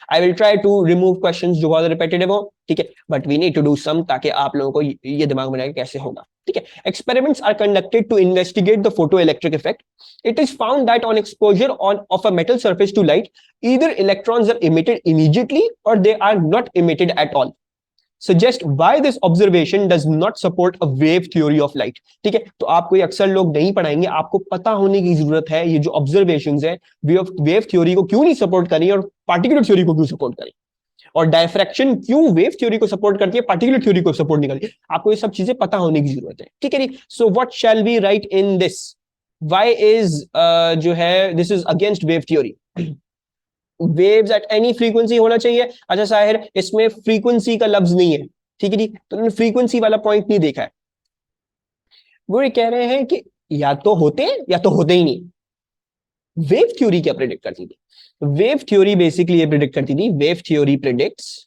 I will try to remove questions जो बहुत repetitive हो, ठीक है, but we need to do some, ताकि आप लोगों को ये दिमाग में रहे कैसे होगा, ठीक है। Experiments are conducted to investigate the photo electric effect. It is found that on exposure on of a metal surface to light, either electrons are emitted immediately or they are not emitted at all. Suggest why this observation does not support a wave theory of light. ठीक है, तो आपको ये अक्सर लोग नहीं पढ़ाएंगे, आपको पता होने की जरूरत है ये जो ऑब्जर्वेशंस है वेव थ्योरी को क्यों नहीं सपोर्ट करी और पार्टिकुलर थ्योरी को क्यों सपोर्ट करी, और डायफ्रैक्शन क्यों वेव थ्योरी को सपोर्ट करती है पार्टिकुलर थ्योरी को सपोर्ट नहीं करती। आपको ये सब चीजें पता होने की जरूरत है, ठीक है जी। So what shall we write in this, why is जो है this is against wave theory, waves at any frequency होना चाहिए। अच्छा साहिर, इसमें फ्रीक्वेंसी का लफ्ज नहीं है, ठीक है जी, तो उन्होंने फ्रीक्वेंसी वाला पॉइंट नहीं देखा है। वो ये कह रहे हैं कि या तो होते हैं या तो होते ही नहीं। वेव थ्योरी क्या प्रिडिक्ट करती थी? वेव थ्योरी बेसिकली ये प्रिडिक्ट करती थी, wave theory predicts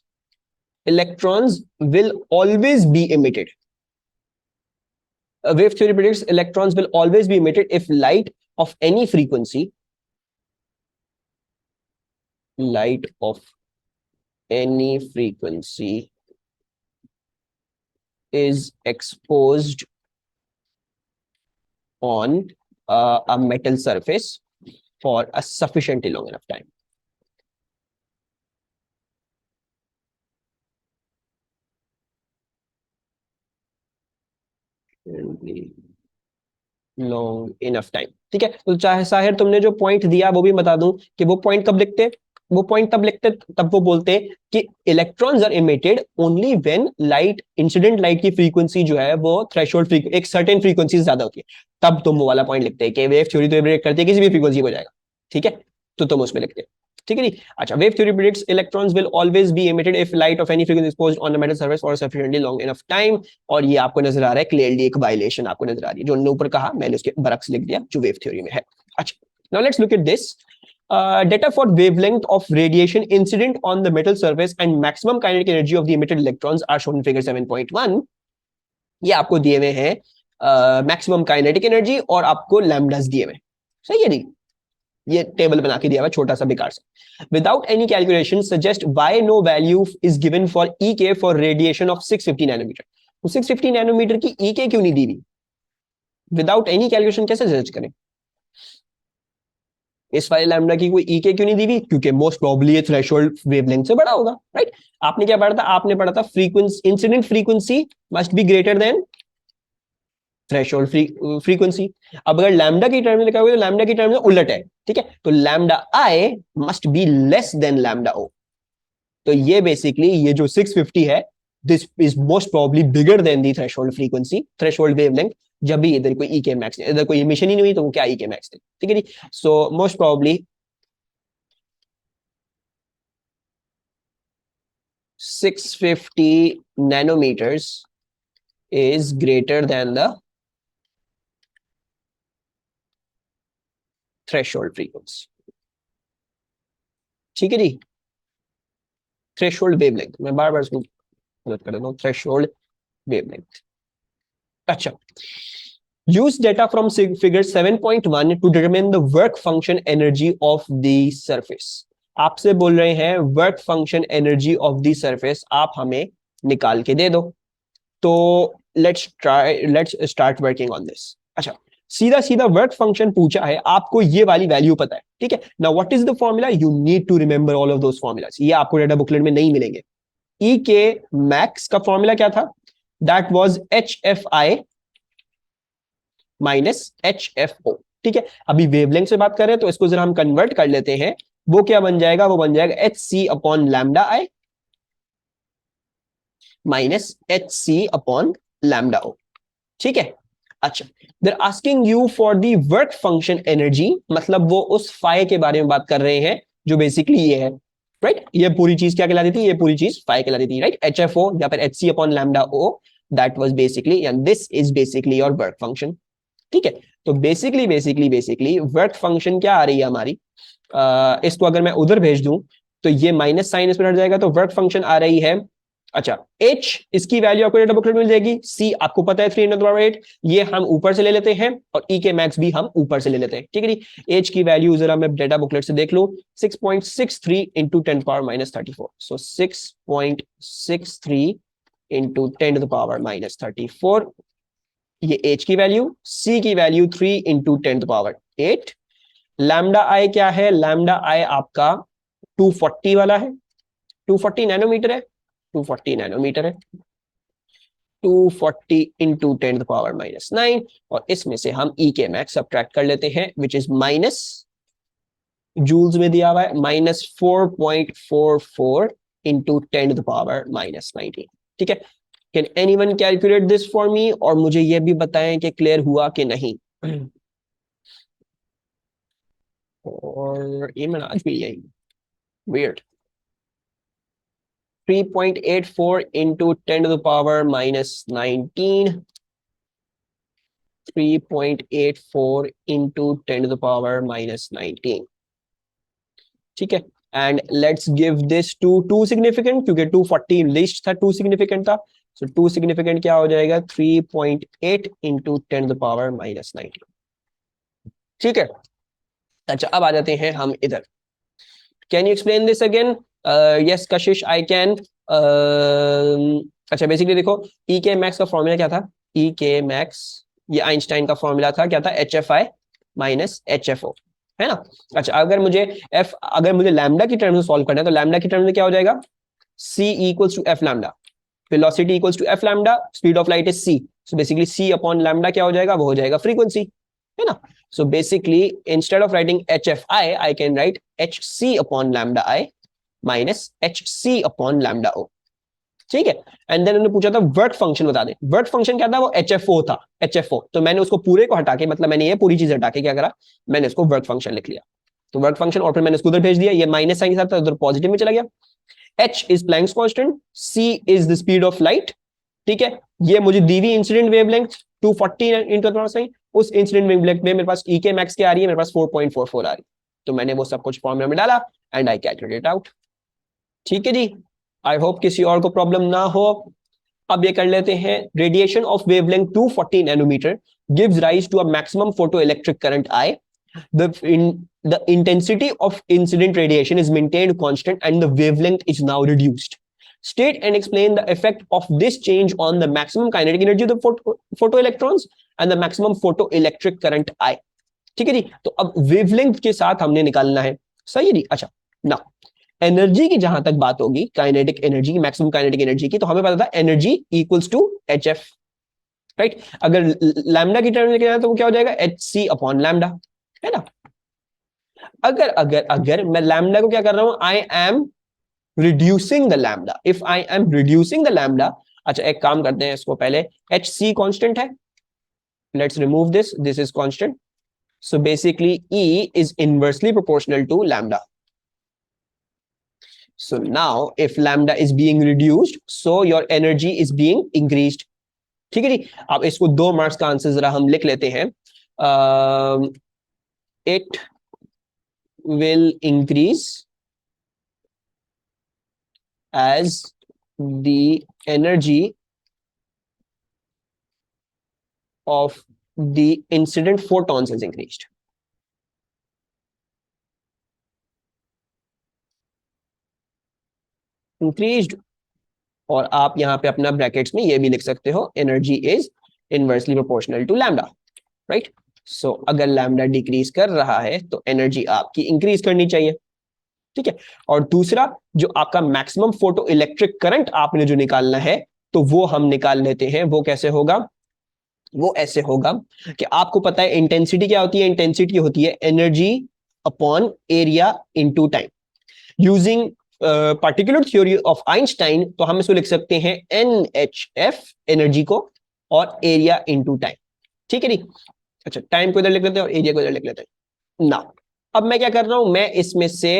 electrons will always be emitted. A wave theory predicts electrons will always be emitted if light of any frequency, light of any frequency is exposed on a metal surface for a sufficiently long enough time. Long enough time, ठीक है। तो चाहे साहिर तुमने जो point दिया वो भी बता दूं कि वो पॉइंट कब लिखते, वो पॉइंट तब लिखते तब वो बोलते कि electrons are emitted only when light, incident light की फ्रीक्वेंसी जो है वो थ्रेशोल्ड एक सर्टेन फ्रीक्वेंसी से ज्यादा होती है, तब तुम वो वाला पॉइंट लिखते हैं कि वेव थ्योरी तो प्रेडिक्ट करती है किसी भी फ्रीक्वेंसी हो जाएगा, ठीक है, तो तुम उसमें लिखते हैं, ठीक है जी। अच्छा, wave theory predicts electrons will always be emitted if light of any frequency exposed on the metal surface for sufficiently long enough time. और ये आपको नजर आ रहा है क्लियरली, एक वायलेशन आपको नजर आ रही है, जो ऊपर कहा मैंने उसके बरक्स लिख दिया जो वेव थ्योरी में है। अच्छा, now let's look at this data for wavelength of radiation incident on the metal surface and maximum kinetic energy of the emitted electrons are shown in figure 7.1. ये आपको दिए हुए हैं मैक्सिमम काइनेटिक एनर्जी और आपको लैम्डास दिए हुए, सही है नहीं, ये टेबल बना के दिया हुआ छोटा सा बेकार सा। Without any calculation suggest why no value is given for E K for radiation of 650 nanometre. तो 650 नैनोमीटर की ई के क्यों नहीं दी हुई? विदाउट एनी कैलकुलेशन कैसे जज करें? इस वाले लैम्डा की कोई ई के क्यों नहीं दी हुई? क्योंकि मोस्ट प्रोबेबली ये थ्रेशोल्ड वेवलेंथ से बड़ा होगा, राइट। आपने क्या पढ़ा था? आपने पढ़ा था frequency, incident frequency must be greater than threshold frequency. अब अगर लैम्डा की टर्म में लिखा हुआ है तो लैम्डा की टर्म में उलट है, ठीक है, तो lambda I must be less than lambda O. तो ये बेसिकली ये जो 650 है, this is most probably bigger than the threshold frequency, threshold wavelength. जब भी इधर कोई ई के मैक्स, इधर कोई इमिशन ही नहीं हुई तो वो क्या ई के मैक्स थे, ठीक है जी। So most probably 650 nanometers is greater than the threshold frequency, ठीक है जी। थ्रेशोल्ड वेवलेंथ, मैं बार बार इसको गलत कर देता हूँ, थ्रेशोल्ड वेवलेंथ। अच्छा, use data from figure 7.1 to determine the work function energy of the surface. आपसे बोल रहे हैं work function energy of the surface आप हमें निकाल के दे दो। तो let's start working on this. अच्छा, सीधा सीधा वर्क फंक्शन पूछा है, आपको ये वाली वैल्यू पता है, ठीक है। Now what is the formula? You need to remember all of those formulas, ये आपको डेटा बुकलेट में नहीं मिलेंगे। ई के मैक्स का फॉर्मूला क्या था? That was H F I minus H F O, ठीक है। अभी वेवलेंथ से बात कर रहे हैं तो इसको जरा हम कन्वर्ट कर लेते हैं, वो क्या बन जाएगा? वो बन जाएगा H C upon lambda I minus H C upon lambda O, ठीक है। अच्छा, they're asking you for the work function energy, मतलब वो उस फाई के बारे में बात कर रहे हैं जो बेसिकली ये है, राइट। ये पूरी चीज क्या कहलाती थी? ये पूरी चीज फाई कहलाती थी, राइट। एच एफ ओ या फिर H C upon lambda O, that was basically, and this is basically your work function, ठीक है। तो बेसिकली वर्क फंक्शन क्या आ रही है हमारी? इसको अगर मैं उधर भेज दूं तो ये माइनस साइन इस पर हट जाएगा, तो वर्क फंक्शन आ रही है अच्छा, h इसकी वैल्यू आपको डेटा बुकलेट मिल जाएगी, c आपको पता है 3 × 8, ये हम ऊपर से ले लेते हैं और e के मैक्स भी हम ऊपर से ले लेते हैं, ठीक है जी। h की वैल्यू जरा मैं डेटा बुकलेट से देख लूं, 6.63 इंटू 10⁻34, सो 6.63 इंटू 10⁻34, ये h की वैल्यू, c की वैल्यू 3 इंटू 10⁸। लैम्डा आई क्या है, लैम्डा आई आपका 240 वाला है, 240 नैनोमीटर है, 240 नैनोमीटर है, 240 इंटू 10⁻⁹, और इसमें से हम ई के मैक्स सब्ट्रैक्ट कर लेते हैं, विच इज माइनस, जूल्स में दिया हुआ है, -4.44 इंटू 10⁻⁻19, ठीक है। Can anyone calculate this for me, और मुझे यह भी बताएं कि क्लियर हुआ कि नहीं। और ये मैंने आज भी यही weird, 3.84 into 10⁻⁻19, 3.84 into 10⁻⁻19, ठीक है। And let's give this to two significant, क्योंकि 240 लिस्ट था, टू सिग्निफिकेंट था, सो टू सिग्निफिकेंट क्या हो जाएगा, 3.8 इंटू 10⁻⁻19, ठीक है। अच्छा, अब आ जाते हैं हम इधर। Can you explain this again? Yes Kashish, I can. अच्छा, बेसिकली देखो, ई के मैक्स का फॉर्मूला क्या था, ई के मैक्स, ये आइंस्टाइन का फॉर्मूला था, क्या था, H F I minus H F O, है ना। अच्छा, अगर मुझे लैम्डा की टर्म में सॉल्व करना है, तो लैम्डा की टर्म में क्या हो जाएगा, c equals to F lambda, velocity equals to F lambda, speed of light is c, so basically c upon lambda क्या हो जाएगा, वो हो जाएगा फ्रीक्वेंसी, है ना। So basically instead of writing H F I, I can write H C upon lambda I minus H C upon lambda O, ठीक है। एंड देन उन्होंने पूछा था वर्क फंक्शन बता दे, वर्क फंक्शन क्या था, वो एच एफ ओ था, एच एफ ओ, तो मैंने उसको पूरे को हटा के, मतलब मैंने ये पूरी चीज हटा के क्या करा, मैंने इसको वर्क फंक्शन लिख लिया, तो वर्क फंक्शन, और फिर मैंने इसको उधर भेज दिया, ये माइनस साइन के साथ था, उधर पॉजिटिव में चला गया। h is Planck's constant, c is the speed of light, ठीक है। ये मुझे दी हुई इंसिडेंट वेवलेंथ 240 इंटू, उस इंसिडेंट वेवलेंथ में मेरे पास ई के मैक्स क्या आ रही है, मेरे पास 4.44 आ रही है, तो मैंने वो सब कुछ फॉर्मूला में डाला एंड आई कैलकुलेट आउट, ठीक है जी। आई होप किसी और को प्रॉब्लम ना हो। अब ये कर लेते हैं, radiation of wavelength 240 nanometre gives rise to a maximum photo electric current I, the intensity of incident radiation is maintained constant and the wavelength is now reduced. State and explain the effect of this change on the maximum kinetic energy of the photoelectrons and the maximum photoelectric current I. ठीक है जी, तो अब wavelength के साथ हमने निकालना है, सही है जी। अच्छा, ना एनर्जी की जहां तक बात होगी, काइनेटिक एनर्जी की, मैक्सिमम काइनेटिक एनर्जी की, तो हमें पता था energy equals to H F, right. अगर लैम्डा की टर्म में लेके जाए तो वो क्या हो जाएगा, एच सी अपॉन लैम्डा, है ना। अगर अगर अगर मैं लैम्डा को क्या कर रहा हूं, I am reducing the lambda, if I am reducing the lambda, अच्छा एक काम करते हैं, इसको पहले एच सी कॉन्स्टेंट है, let's remove this, this is constant, so basically E is inversely proportional to lambda, so now if lambda is being reduced so your energy is being increased, ठीक है जी। अब इसको 2 मार्क्स का answer जरा हम लिख लेते हैं, it will increase as the energy of the incident photons is increased, increased, और आप यहां पे अपना ब्रैकेट्स में ये भी लिख सकते हो, energy is inversely proportional to lambda, right. So अगर लैम्डा डिक्रीज कर रहा है तो एनर्जी आपकी इंक्रीज करनी चाहिए, ठीक है। और दूसरा, जो आपका मैक्सिमम फोटो इलेक्ट्रिक करंट आपने जो निकालना है, तो वो हम निकाल लेते हैं, वो कैसे होगा, वो ऐसे होगा कि आपको पता है इंटेंसिटी क्या होती है, इंटेंसिटी होती है energy upon area into time, using particular theory of Einstein, तो हम इसको लिख सकते हैं एन एच एफ, एनर्जी को, और एरिया इनटू टाइम, ठीक है नी। अच्छा, टाइम को इधर लिख लेते हैं और एरिया को इधर लिख लेते हैं ना। अब मैं क्या कर रहा हूं, मैं इसमें से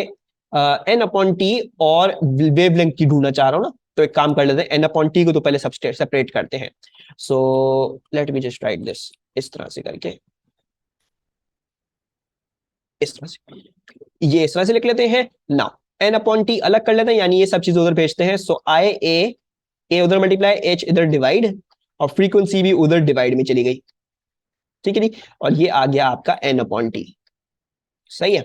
एन अपॉन टी और वेवलेंथ की ढूंढना चाह रहा हूं ना, तो एक काम कर लेते हैं, एन अपॉन टी को तो पहले सेपरेट करते हैं, so let me just right this, इस तरह से करके, इस तरह से, ये इस तरह से लिख लेते हैं ना, एन अपॉन टी अलग कर लेते हैं, यानी ये सब चीज उधर भेजते हैं, सो आई ए ए उधर मल्टीप्लाई, एच इधर डिवाइड, और फ्रीक्वेंसी भी उधर डिवाइड में चली गई, ठीक है जी। और ये आ गया आपका एन अपॉन टी, सही है।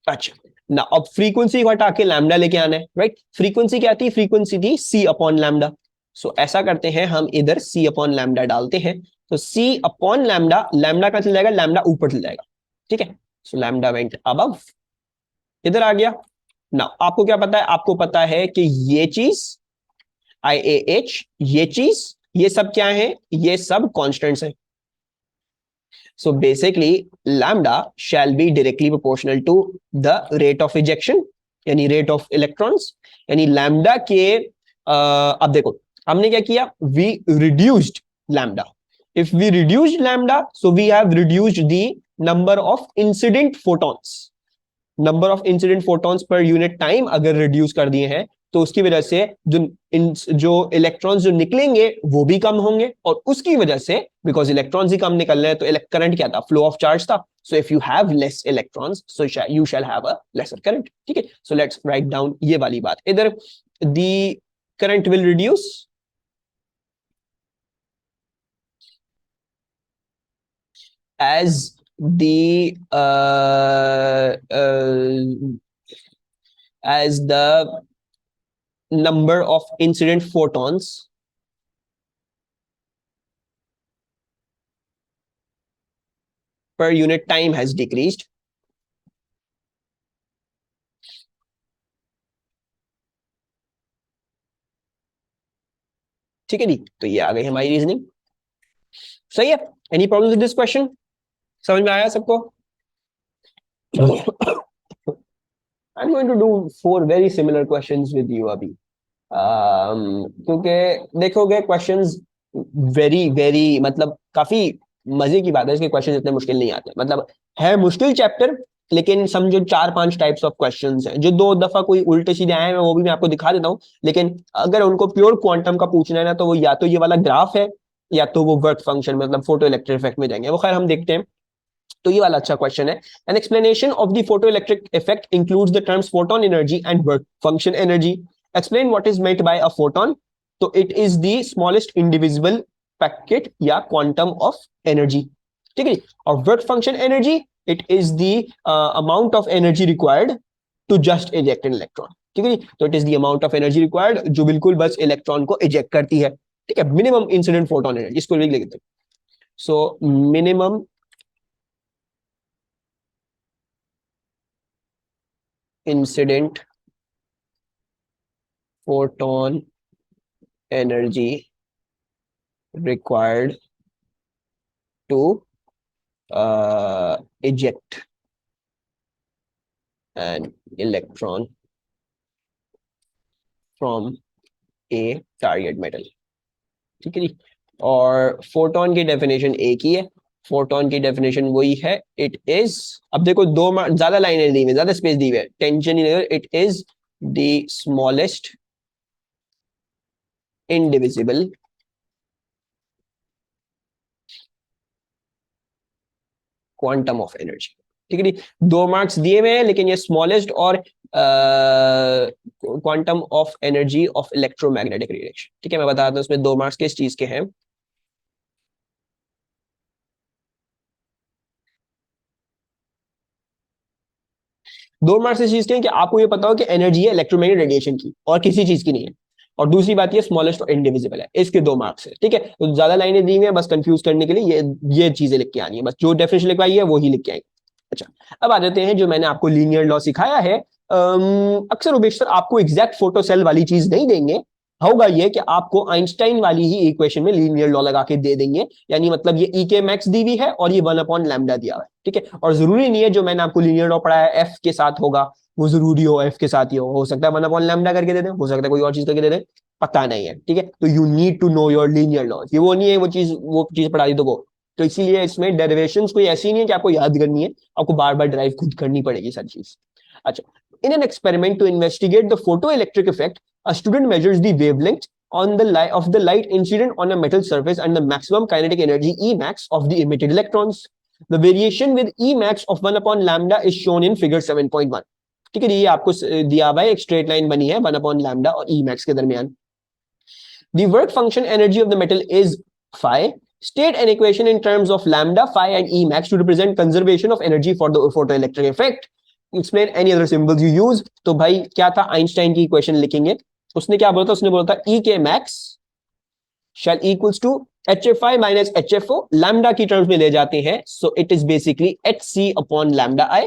अच्छा ना, अब फ्रीक्वेंसी को हटा के लैम्डा लेके आना है, राइट। फ्रीक्वेंसी क्या थी, फ्रीक्वेंसी थी सी अपॉन लैम्डा। सो ऐसा करते हैं, हम इधर सी अपॉन लैम्डा डालते हैं, तो सी अपॉन लैम्डा, लैम्डा का चल जाएगा, लैम्डा ऊपर चल जाएगा, ठीक है। सो लैम्डा वेंट अबव, इधर आ गया ना। आपको क्या पता है, आपको पता है कि ये चीज आई ए एच, ये चीज, ये सब क्या है, ये सब कॉन्स्टेंट्स है। So basically, lambda shall be directly proportional to the rate of ejection, यानी rate of electrons, यानी lambda के अब देखो हमने क्या किया, we reduced lambda. If we reduced lambda, so we have reduced the number of incident photons. Number of incident photons per unit time अगर reduce कर दिए हैं, तो उसकी वजह से जो इलेक्ट्रॉन्स जो निकलेंगे वो भी कम होंगे, और उसकी वजह से बिकॉज इलेक्ट्रॉन्स ही कम निकल रहे हैं, तो करंट क्या था, फ्लो ऑफ चार्ज था। So if you have less electrons, so you shall have a lesser current, ठीक है। सो लेट्स राइट डाउन ये वाली बात इधर, the current will reduce as the as the number of incident photons per unit time has decreased. ठीक है जी, तो ये आ गई हमारी रीजनिंग, सही है। Any problem with this question, समझ में आया सबको? I'm going to do 4 very similar questions with you अभी, क्योंकि देखोगे क्वेश्चंस वेरी वेरी, मतलब काफी मजे की बात है, इसके क्वेश्चंस इतने मुश्किल नहीं आते, मतलब है मुश्किल चैप्टर, लेकिन समझो 4-5 टाइप्स ऑफ क्वेश्चंस हैं, जो 2 दफा कोई उल्टे सीधे आए हैं वो भी मैं आपको दिखा देता हूँ, लेकिन अगर उनको प्योर क्वांटम का पूछना है ना, तो वो या तो ये वाला ग्राफ है, या तो वो वर्क फंक्शन मतलब फोटो इलेक्ट्रिक इफेक्ट में जाएंगे, वो खैर हम देखते हैं। तो ये वाला अच्छा क्वेश्चन है, an explanation of the photo electric effect includes the terms photon energy and work function energy, explain what is meant by a photon, तो it is the smallest indivisible packet या क्वांटम ऑफ एनर्जी, ठीक है। और work function energy, it is the amount of energy required to just eject an electron, ठीक है। तो it is the amount of energy required जो बिल्कुल बस इलेक्ट्रॉन को इजेक्ट करती है, ठीक है। मिनिमम इंसिडेंट फोटोन एनर्जी, इसको लिख लेते हैं। So minimum incident photon energy required to eject an electron from a target metal, ठीक है जी। और फोटोन की डेफिनेशन एक ही है, फोटोन की डेफिनेशन वही है, इट इज, अब देखो ज्यादा लाइनें दी हुई, ज्यादा स्पेस दी हुई है, टेंशन ही नहीं, it is the smallest indivisible quantum of energy, ठीक है जी। 2 मार्क्स दिए हुए हैं, लेकिन ये स्मॉलेस्ट और quantum of energy of electromagnetic radiation, ठीक है। मैं बताता हूं उसमें 2 मार्क्स किस चीज के हैं। 2 मार्क्स इस चीज के हैं कि आपको ये पता हो कि एनर्जी है इलेक्ट्रोमैग्नेटिक रेडिएशन की, और किसी चीज की नहीं है। और दूसरी बात ये स्मॉलेस्ट और इंडिविजिबल है, इसके 2 मार्क्स है, ठीक है। तो ज्यादा लाइनें दी हुई है बस कंफ्यूज करने के लिए, ये चीजें लिख के आनी है, बस जो डेफिनेशन लिखवाई है वो ही लिख के आएंगे। अच्छा, अब आ जाते हैं जो मैंने आपको लीनियर लॉ सिखाया है। अक्सर उबेशर आपको एग्जैक्ट फोटो सेल वाली चीज नहीं देंगे, होगा ये कि आपको आइंस्टाइन वाली ही इक्वेशन में लीनियर लॉ लगा के दे देंगे, यानी मतलब ये ई के मैक्स दी हुई है और ये 1/लैम्डा दिया हुआ है, ठीक है। और जरूरी नहीं है जो मैंने आपको लीनियर लॉ पढ़ाया एफ के साथ होगा, वो जरूरी हो एफ के साथ ही हो सकता है 1/लैम्डा करके दे दे, हो सकता है कोई और चीज करके दे दे, पता नहीं है, ठीक है। तो you need to know your linear law, ये वो नहीं है वो चीज पढ़ा दी तो वो, तो इसीलिए इसमें डेरिवेशंस कोई ऐसी नहीं है कि आपको याद करनी है, आपको बार बार ड्राइव खुद करनी पड़ेगी सारी चीज। अच्छा, in an experiment to investigate the photoelectric effect, a student measures the wavelength on the light of the light incident on a metal surface and the maximum kinetic energy Emax of the emitted electrons. The variation with Emax of 1/lambda is shown in figure 7.1. ठीक है, ये आपको दिया हुआ है, एक straight line बनी है 1/lambda और Emax के दरमियान। The work function energy of the metal is phi. State an equation in terms of lambda, phi and E max to represent conservation of energy for the photoelectric effect. Explain any other symbols you use. तो भाई क्या था, Einstein की equation लिखेंगे. उसने क्या बोला था, उसने बोला था E के max shall equals to HFI minus HFO. Lambda की टर्म्स में ले जाते हैं, so it is basically HC upon lambda I.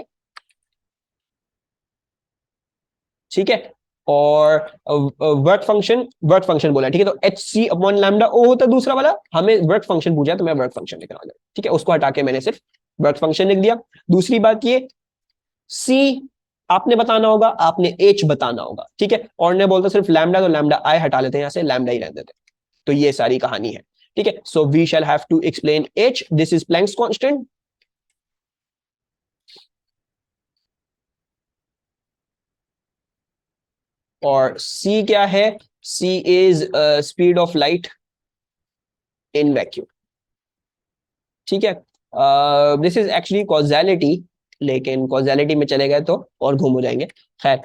ठीक है. और वर्क फंक्शन बोला, ठीक है. तो एच सी अपॉन लैम्डा ओ होता है दूसरा वाला. हमें वर्क फंक्शन पूछा तो मैं वर्क फंक्शन लिख रहा हूं, ठीक है. उसको हटा के मैंने सिर्फ वर्क फंक्शन लिख दिया. दूसरी बात ये, सी आपने बताना होगा, आपने एच बताना होगा, ठीक है. और ने बोलता सिर्फ लैम्डा, तो लैम्डा आई हटा लेते हैं यहां से, लैम्डा ही रहने देते हैं. तो ये सारी कहानी है, ठीक है. So we shall have to explain H. This is Planck's constant. और c क्या है, c is speed of light in vacuum, ठीक है. दिस इज एक्चुअली कॉजेलिटी, लेकिन कॉजेलिटी में चले गए तो और घूम हो जाएंगे. खैर,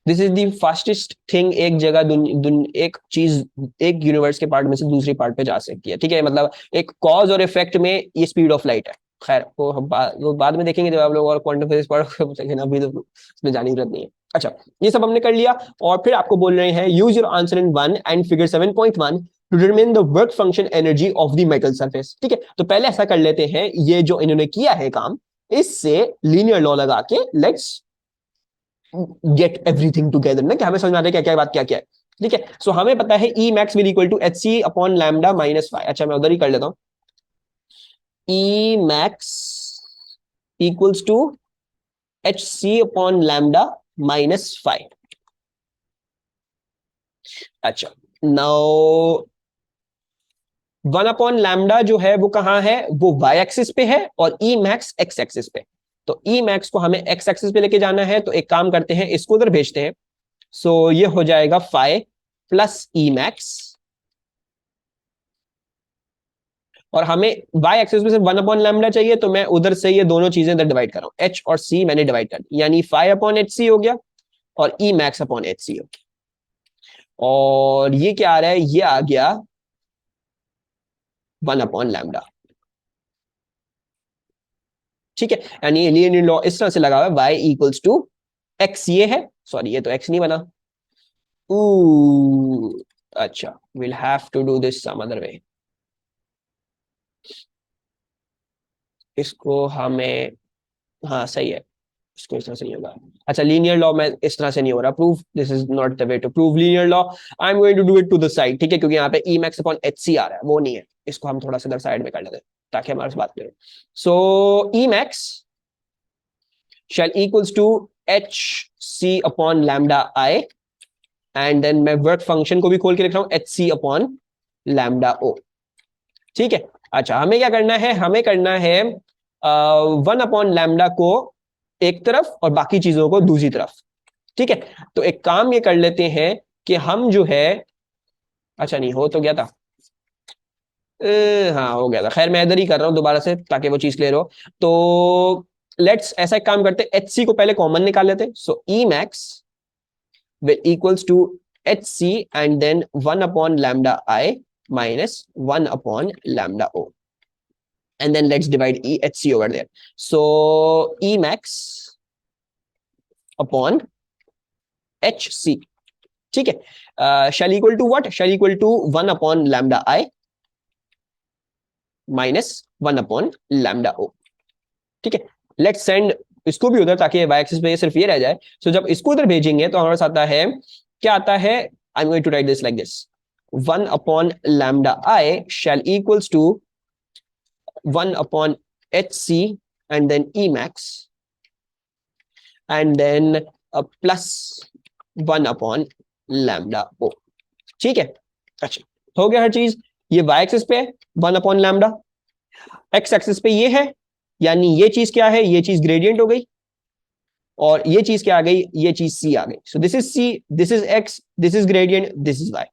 this is the fastest thing. एक जगह एक चीज एक यूनिवर्स के पार्ट में से दूसरी पार्ट पे जा सकती है, ठीक है. मतलब एक कॉज और इफेक्ट में ये स्पीड ऑफ लाइट है. खैर वो बाद में देखेंगे जब आप लोग और क्वांटम फिजिक्स पढ़ोगे, अभी तो उसमें जाने की जरूरत नहीं है. अच्छा, ये सब हमने कर लिया. और फिर आपको बोल रहे हैं use your answer in 1 and figure 7.1 to determine the work function energy of the metal surface, ठीक है. तो पहले ऐसा कर लेते हैं, ये जो इन्होंने किया है काम, इससे लीनियर लॉ लगा के लेट्स गेट एवरीथिंग टुगेदर ना, कि हमें समझ में आता है क्या क्या बात क्या क्या है, ठीक है. सो हमें पता है E max will equal to H C upon lambda minus five. अच्छा, मैं उधर ही कर लेता हूं. E max equals to H C upon lambda minus five. अच्छा, नाउ 1 अपॉन लैम्डा जो है वो कहां है, वो y एक्सिस पे है और ई मैक्स x एक्सिस पे. तो ई मैक्स को हमें x एक्सिस पे लेके जाना है, तो एक काम करते हैं, इसको उधर भेजते हैं. सो ये हो जाएगा फाइ प्लस ई मैक्स, और हमें y एक्सिस में सिर्फ 1 अपॉन लैम्डा चाहिए, तो मैं उधर से ये दोनों चीजें इधर डिवाइड कर रहा हूं. h और c मैंने डिवाइड कर दी, यानी फाइ अपॉन एच सी हो गया और ई मैक्स अपॉन एच सी हो गया. और ये क्या आ रहा है, ये आ गया 1 अपॉन लैम्डा, ठीक है. यानी लीनियर लॉ इस तरह से लगा हुआ है, y इक्वल्स टू x. ये है, सॉरी ये तो x नहीं बना. अच्छा, will have to do this some other way. इसको हमें, हाँ सही है, इसको इस तरह से नहीं होगा. अच्छा, लीनियर लॉ में इस तरह से नहीं हो रहा proof. This is not the way to prove linear law. I am going to do it to the side, ठीक है, क्योंकि यहाँ पे E max upon H C आ रहा है, वो नहीं है. इसको हम थोड़ा सा इधर साइड में कर लेते हैं ताकि हमारे से बात करें. So E max shall equals to H C upon lambda I, and then मैं वर्क फंक्शन को भी खोल के लिख रहा हूं, H C upon lambda O, ठीक है. अच्छा, हमें क्या करना है, हमें करना है 1 अपॉन लैम्डा को एक तरफ और बाकी चीजों को दूसरी तरफ, ठीक है. तो एक काम ये कर लेते हैं कि हम जो है, अच्छा नहीं हो तो गया था, हाँ हो गया था. खैर, मैं इधर ही कर रहा हूं दोबारा से ताकि वो चीज क्लियर हो. तो लेट्स ऐसा एक काम करते हैं, एच सी को पहले कॉमन निकाल लेते हैं. सो E max will equals to hc and then 1 upon lambda I minus 1 upon lambda O, and then let's divide hc over there. So E max upon hc, ठीक है. shall equal to what, shall equal to 1 upon lambda I minus 1 upon lambda O, ठीक है. let's send इसको भी उधर, ताकि y axis पे सिर्फ ये रह जाए. सो जब इसको उधर भेजेंगे तो हमारे पास आता है, क्या आता है, I am going to write this like this, 1 upon lambda I shall equals to 1 upon H C and then E max and then plus 1 upon lambda O, ठीक है. अच्छा, हो गया हर चीज. ये y एक्सिस पे 1 अपॉन लैम्डा, x एक्सिस पे ये है, यानी ये चीज क्या है, ये चीज ग्रेडियंट हो गई, और ये चीज क्या आ गई, ये चीज c आ गई. सो this is c, this is x, this is gradient, this is y.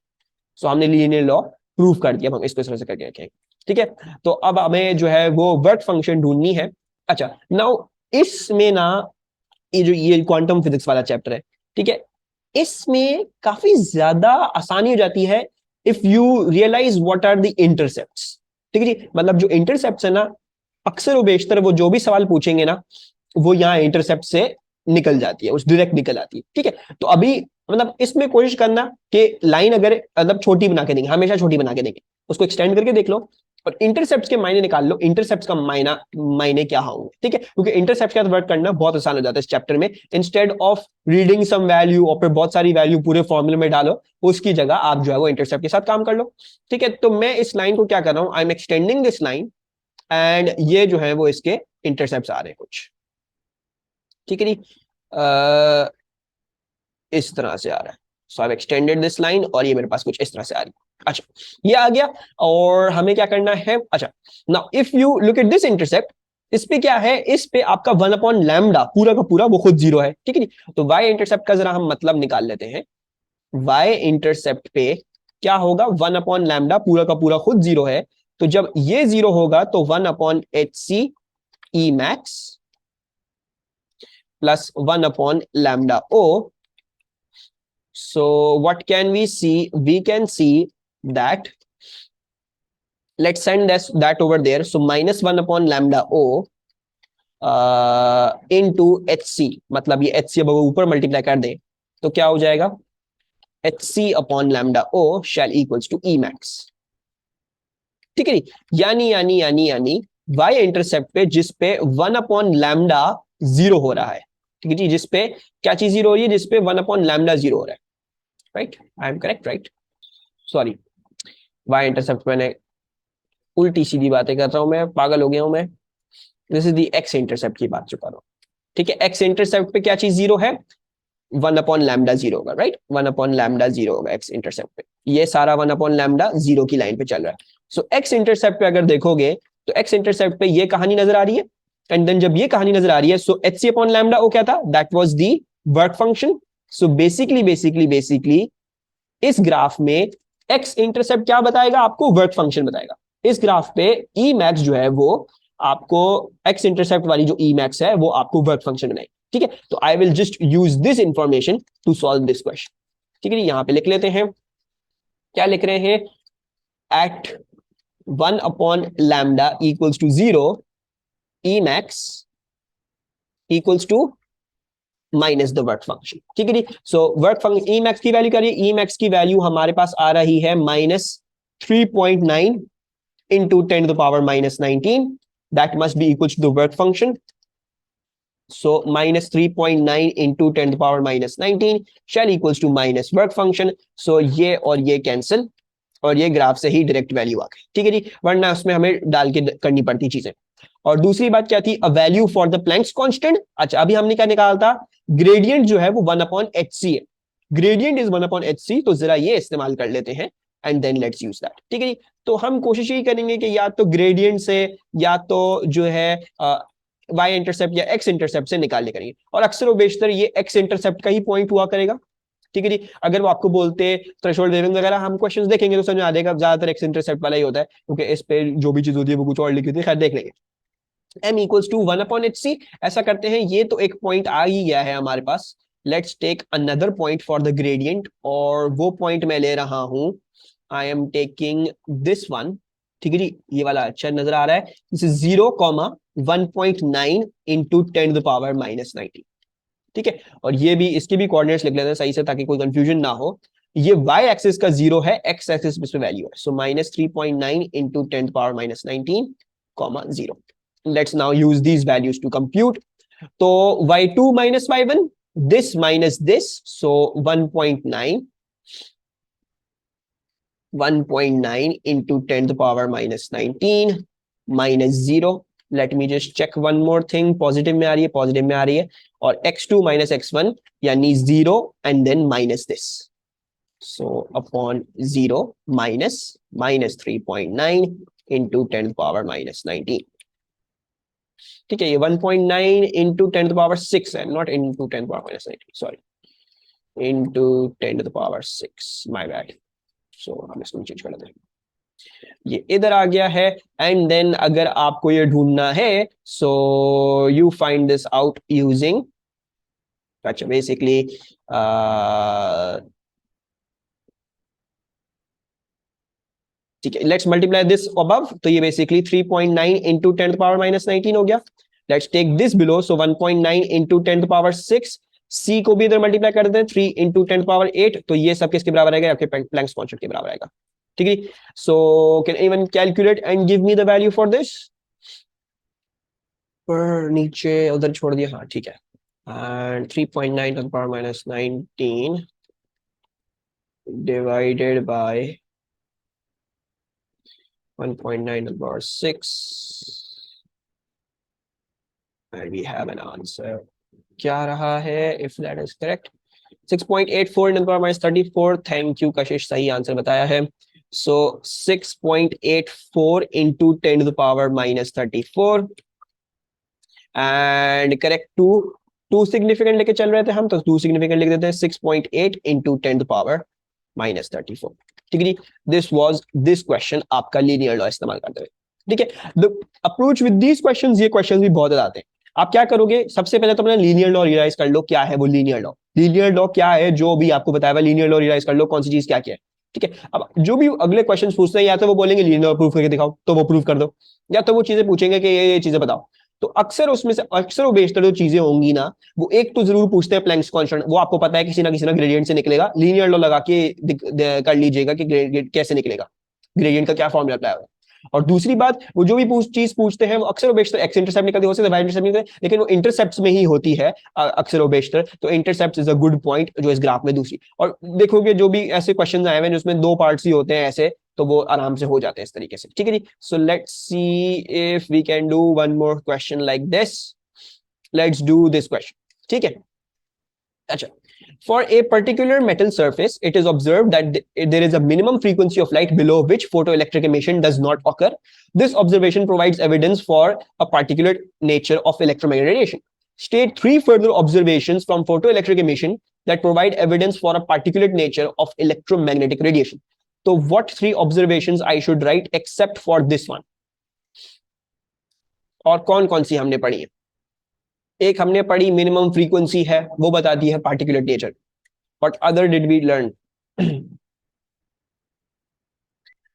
सो हमने लीनियर लॉ प्रूव कर दिया. अब हम इसको इस तरह से करके रखेंगे, ठीक है. तो अब हमें जो है वो वर्क फंक्शन ढूंढनी है. अच्छा, नाउ इसमें ना ये जो ये क्वांटम फिजिक्स वाला चैप्टर है, ठीक है, इसमें काफी ज्यादा आसानी हो जाती है if you realise what are the intercepts. ठीक है जी, मतलब जो इंटरसेप्ट्स है ना, अक्सर व बेशतर वो जो भी सवाल पूछेंगे ना, वो यहाँ इंटरसेप्ट से निकल जाती है, उस डायरेक्ट निकल आती है। ठीक है, तो अभी मतलब इसमें कोशिश करना कि लाइन अगर मतलब छोटी बना के देंगे, हमेशा छोटी बना के देंगे, उसको एक्सटेंड करके देख लो और इंटरसेप्ट के मायने निकाल लो, इंटरसेप्ट का मायने क्या होंगे। ठीक है, क्योंकि इंटरसेप्ट के साथ वर्क करना बहुत आसान हो जाता है इस चैप्टर में। Instead of reading some value और फिर बहुत सारी वैल्यू पूरे फॉर्मूले में डालो, उसकी जगह आप जो है वो इंटरसेप्ट के साथ काम कर लो। ठीक है, तो मैं इस लाइन को क्या कर रहा हूं, I am extending this line and ये जो है वो इसके इंटरसेप्ट आ रहे हैं कुछ। ठीक है जी, इस तरह से आ रहा है। सो आई एक्सटेंडेड दिस लाइन और ये मेरे पास कुछ इस तरह से आ रही है। अच्छा, ये आ गया और हमें क्या करना है। अच्छा, now if you look at this intercept, इस पे क्या है, इस पे आपका 1/लैम्डा पूरा का पूरा वो खुद जीरो है। ठीक है जी, तो वाई इंटरसेप्ट का जरा हम मतलब निकाल लेते हैं। वाई इंटरसेप्ट पे क्या होगा, 1/लैम्डा पूरा का पूरा खुद जीरो है। तो जब ये जीरो होगा तो 1/hc E max plus 1/λ o. So what can we see? We can see that, let's send that over there. So minus 1/λ o into hc, मतलब ये hc अब ऊपर मल्टीप्लाई कर दे तो क्या हो जाएगा, hc/λ o shall equals to e max। ठीक है, यानी y इंटरसेप्ट पे जिस पे 1/λ जीरो हो रहा है। ठीक है जी, जिस पे क्या चीज जीरो हो रही है, जिस पे 1/λ जीरो हो रहा है। Right, I am correct, right, sorry, Y intercept मैंने उल्टी सीधी बातें कर रहा हूं, मैं पागल हो गया हूं मैं। This is the x intercept की बात जो कर रहा हूं। ठीक है, एक्स इंटरसेप्ट पे क्या चीज जीरो है, 1/λ जीरो होगा। राइट, 1/λ जीरो होगा एक्स इंटरसेप्ट पे। ये सारा 1/λ जीरो की लाइन पे चल रहा है। सो एक्स इंटरसेप्ट पे अगर देखोगे तो एक्स इंटरसेप्ट पे ये कहानी नजर आ रही है। एंड देन जब ये कहानी नजर आ रही है, सो hc/λ वो क्या था, that was the work function. So basically इस ग्राफ में एक्स इंटरसेप्ट क्या बताएगा आपको, वर्क फंक्शन बताएगा। इस ग्राफ पे ई मैक्स जो है वो आपको, एक्स इंटरसेप्ट वाली जो ई मैक्स है वो आपको वर्क फंक्शन बनाएगी। ठीक है, तो I will just use this information to solve this question. ठीक है, यहां पे लिख लेते हैं, क्या लिख रहे हैं, at 1/λ equals to 0 E max equals to minus the work function. ठीक है जी, so work function E max की वैल्यू क्या है, ई मैक्स की वैल्यू हमारे पास आ रही है -3.9 into 10 to the power -19, that must be equal to the work function. So -3.9 into 10 to the power -19 shall equals to minus work function. So ये और ये कैंसिल और ये ग्राफ से ही डायरेक्ट वैल्यू आ गई। ठीक है जी, वरना उसमें हमें डाल के करनी पड़ती चीजें। और दूसरी बात क्या थी, a value for the Planck's constant. अच्छा, अभी हमने क्या निकाला था, ग्रेडियंट जो है वो 1/hc है, ग्रेडियंट इज 1/hc, तो जरा ये इस्तेमाल कर लेते हैं and then let's use that. ठीक है जी, तो हम कोशिश यही करेंगे कि या तो ग्रेडियंट से या तो जो है वाई इंटरसेप्ट या एक्स इंटरसेप्ट से निकालने करेंगे। और अक्सर बेशतर ये एक्स इंटरसेप्ट का ही पॉइंट हुआ करेगा। ठीक है जी, अगर वो आपको बोलते थ्रेशोल्ड वेवलेंथ वगैरह हम क्वेश्चंस देखेंगे तो समझ में आ जाएगा, ज्यादातर एक्स इंटरसेप्ट वाला ही होता है, क्योंकि इस पे जो भी चीज होती है वो कुछ और लिखी होती है। खैर देख लेंगे। m इक्वल्स टू 1/hc, ऐसा करते हैं, ये तो एक पॉइंट आ ही गया है हमारे पास। Let's take another point for the gradient, और वो पॉइंट मैं ले रहा हूं, I am taking this one. ठीक है जी, ये वाला अच्छा नजर आ रहा है, this is 0,1.9 into 10 to the power -19। ठीक है, और ये भी, इसके भी कोऑर्डिनेट्स लिख लेते हैं सही से ताकि कोई कंफ्यूजन ना हो। ये y एक्सिस का 0 है, x एक्सिस पे वैल्यू है। So -3.9 into 10 power -19, 0। Let's now use these values to compute. तो y2 minus y1, this minus this, so 1.9 into 10 to the power -19 minus 0। Let me just check one more thing, positive में आ रही है, positive में आ रही है, और x2 minus x1 यानी 0 and then minus this, so upon 0 minus -3.9 into 10 power -19। ठीक है, ये 1.9 इंटू 10 पावर 6 है, not into 10 power -19, sorry, into 10 power 6, my bad. So हम इसको चेंज कर लेते हैं, ये इधर आ गया है। एंड देन अगर आपको ये ढूंढना है, so you find this out using अच्छा बेसिकली ठीक है, लेट्स मल्टीप्लाई दिस अबव, तो ये basically 3.9 into 10 to the power -19 हो गया. Let's take this below, so 1.9 into 10 to the power 6. C को भी इधर मल्टीप्लाई कर देते हैं, 3 इंटू 10 to the power 8, तो ये सब किसके बराबर आएगा? आपके प्लैंक्स कांस्टेंट के बराबर आएगा. ठीक है, so can anyone calculate and give me the value for this? पर नीचे उधर छोड़ दिया, हाँ ठीक है. And 3.9 to the power -19 divided by 1.9 to the power 6, and we have an answer. क्या रहा है? If that is correct, 6.84 into the power -34. Thank you कशिश, सही आंसर बताया है. So 6.84 into 10 to the power -34, and correct two significant लेके चल रहे थे हम, तो टू सिग्निफिकेंट लिख देते हैं. 6.8 into 10 to the power -34. ठीक है जी, दिस वाज दिस क्वेश्चन आपका लीनियर लॉ इस्तेमाल करते हुए. ठीक है, the approach with these questions, ये क्वेश्चंस भी बहुत ज्यादा आते हैं. आप क्या करोगे? सबसे पहले तो अपना लीनियर लॉ रियलाइज कर लो, क्या है वो लीनियर लॉ. लीनियर लॉ क्या है, जो भी आपको बताया हुआ लीनियर लॉ रियलाइज कर लो, कौन सी चीज क्या क्या है. ठीक है, अब जो भी अगले क्वेश्चन पूछते हैं, या तो वो बोलेंगे लीनियर लॉ प्रूफ करके दिखाओ, तो वो प्रूफ कर दो, या तो वो चीजें पूछेंगे कि ये चीजें बताओ. तो अक्सर उसमें से अक्सर वो बेशतर जो चीजें होंगी ना, वो एक तो जरूर पूछते हैं प्लैंक्स कांस्टेंट, वो आपको पता है किसी ना ग्रेडियंट से निकलेगा. लीनियर लॉ लगा के कर लीजिएगा कि ग्रेडियंट कैसे निकलेगा, ग्रेडियंट का क्या फॉर्मूला अप्लाई होगा. और दूसरी बात, वो जो भी चीज पूछते हैं वो अक्सर बेशतर एक्स इंटरसेप्ट निकलती, हो सकता है वाई इंटरसेप्ट निकले, लेकिन वो इंटरसेप्ट में ही होती है अक्सर बेशतर. तो intercept is a good point जो इस ग्राफ में. दूसरी और देखोगे जो भी ऐसे क्वेश्चन आए हुए हैं जिसमें दो पार्ट्स ही होते हैं ऐसे, तो वो आराम से हो जाते हैं इस तरीके से. ठीक है जी, so let's see if we can do one more question like this. Let's do this question. ठीक है, अच्छा. For a particular metal surface, it is observed that there is a minimum frequency of light below which photoelectric emission does not occur. This observation provides evidence for a particular nature of electromagnetic radiation. State 3 further observations from photoelectric emission that provide evidence for a particular nature of electromagnetic radiation. So what 3 observations I should write except for this one? और कौन कौन सी हमने पढ़ी है? एक हमने पढ़ी minimum frequency है, वो बताती है particular nature. What other did we learn?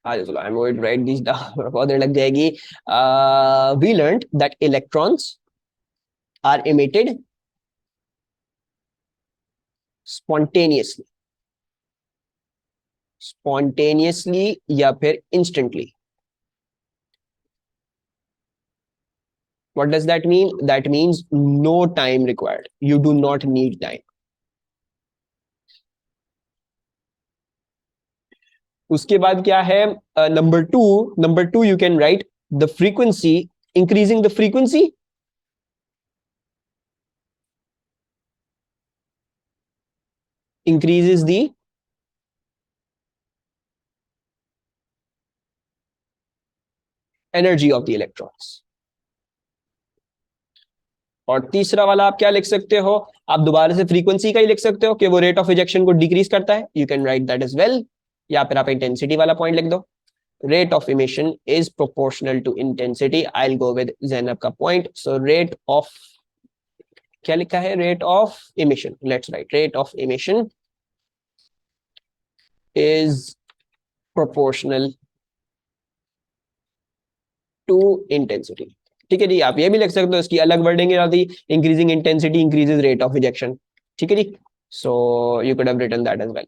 I'm going to write these down. बहुत देर लग जाएगी. We learned that electrons are emitted spontaneously या फिर instantly. What does that mean? That means no time required. You do not need time. उसके बाद क्या है? Number two you can right the frequency, increasing the frequency increases the energy of the electrons. और तीसरा वाला आप क्या लिख सकते हो? आप दोबारा से फ्रीक्वेंसी का ही लिख सकते हो कि वो रेट ऑफ इजेक्शन को डिक्रीज करता है. You can write that as well, या फिर आप इंटेंसिटी वाला पॉइंट लिख दो. Rate of emission is proportional to intensity. I will go with Zainab का पॉइंट. सो रेट ऑफ, क्या लिखा है? Rate of emission. Let's write rate of emission is proportional to intensity. ठीक है जी, आप ये भी लिख सकते हो, इसकी अलग वर्डिंग आती, increasing intensity increases rate of rejection. ठीक है जी, so you could have written that as well.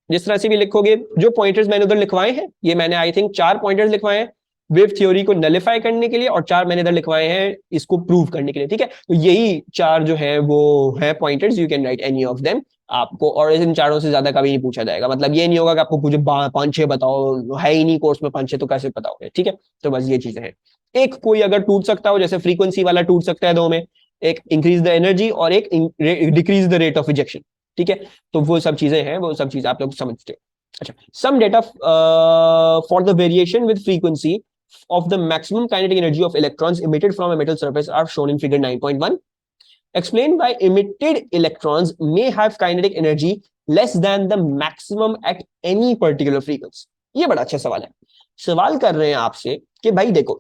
जिस तरह से भी लिखोगे, जो पॉइंटर्स मैंने उधर लिखवाए हैं, ये मैंने आई थिंक 4 पॉइंटर्स लिखवाए हैं वेव थ्योरी को नलिफाई करने के लिए, और 4 मैंने इधर लिखवाए हैं इसको प्रूव करने के लिए. ठीक है, तो यही 4 जो है वो है pointers. You can right any of them. आपको और इन चारों से ज्यादा कभी नहीं पूछा जाएगा. मतलब ये नहीं होगा कि आपको पूछे 5-6 बताओ, है ही नहीं कोर्स में 5-6, तो कैसे बताओगे. ठीक है, तो बस ये चीजें हैं. एक कोई अगर टूट सकता हो, जैसे फ्रीक्वेंसी वाला टूट सकता है दो में, एक इंक्रीज द एनर्जी और एक decrease the rate of ejection. ठीक है, तो वो सब चीजें हैं, वो सब चीज आप लोग समझते हो. अच्छा, some data for the variation with frequency of the maximum kinetic energy of electrons emitted from a metal surface are shown in figure 9.1. Explain why emitted electrons may have kinetic energy less than the maximum at any particular frequency. ये बड़ा अच्छा सवाल है. सवाल कर रहे हैं आपसे कि भाई देखो,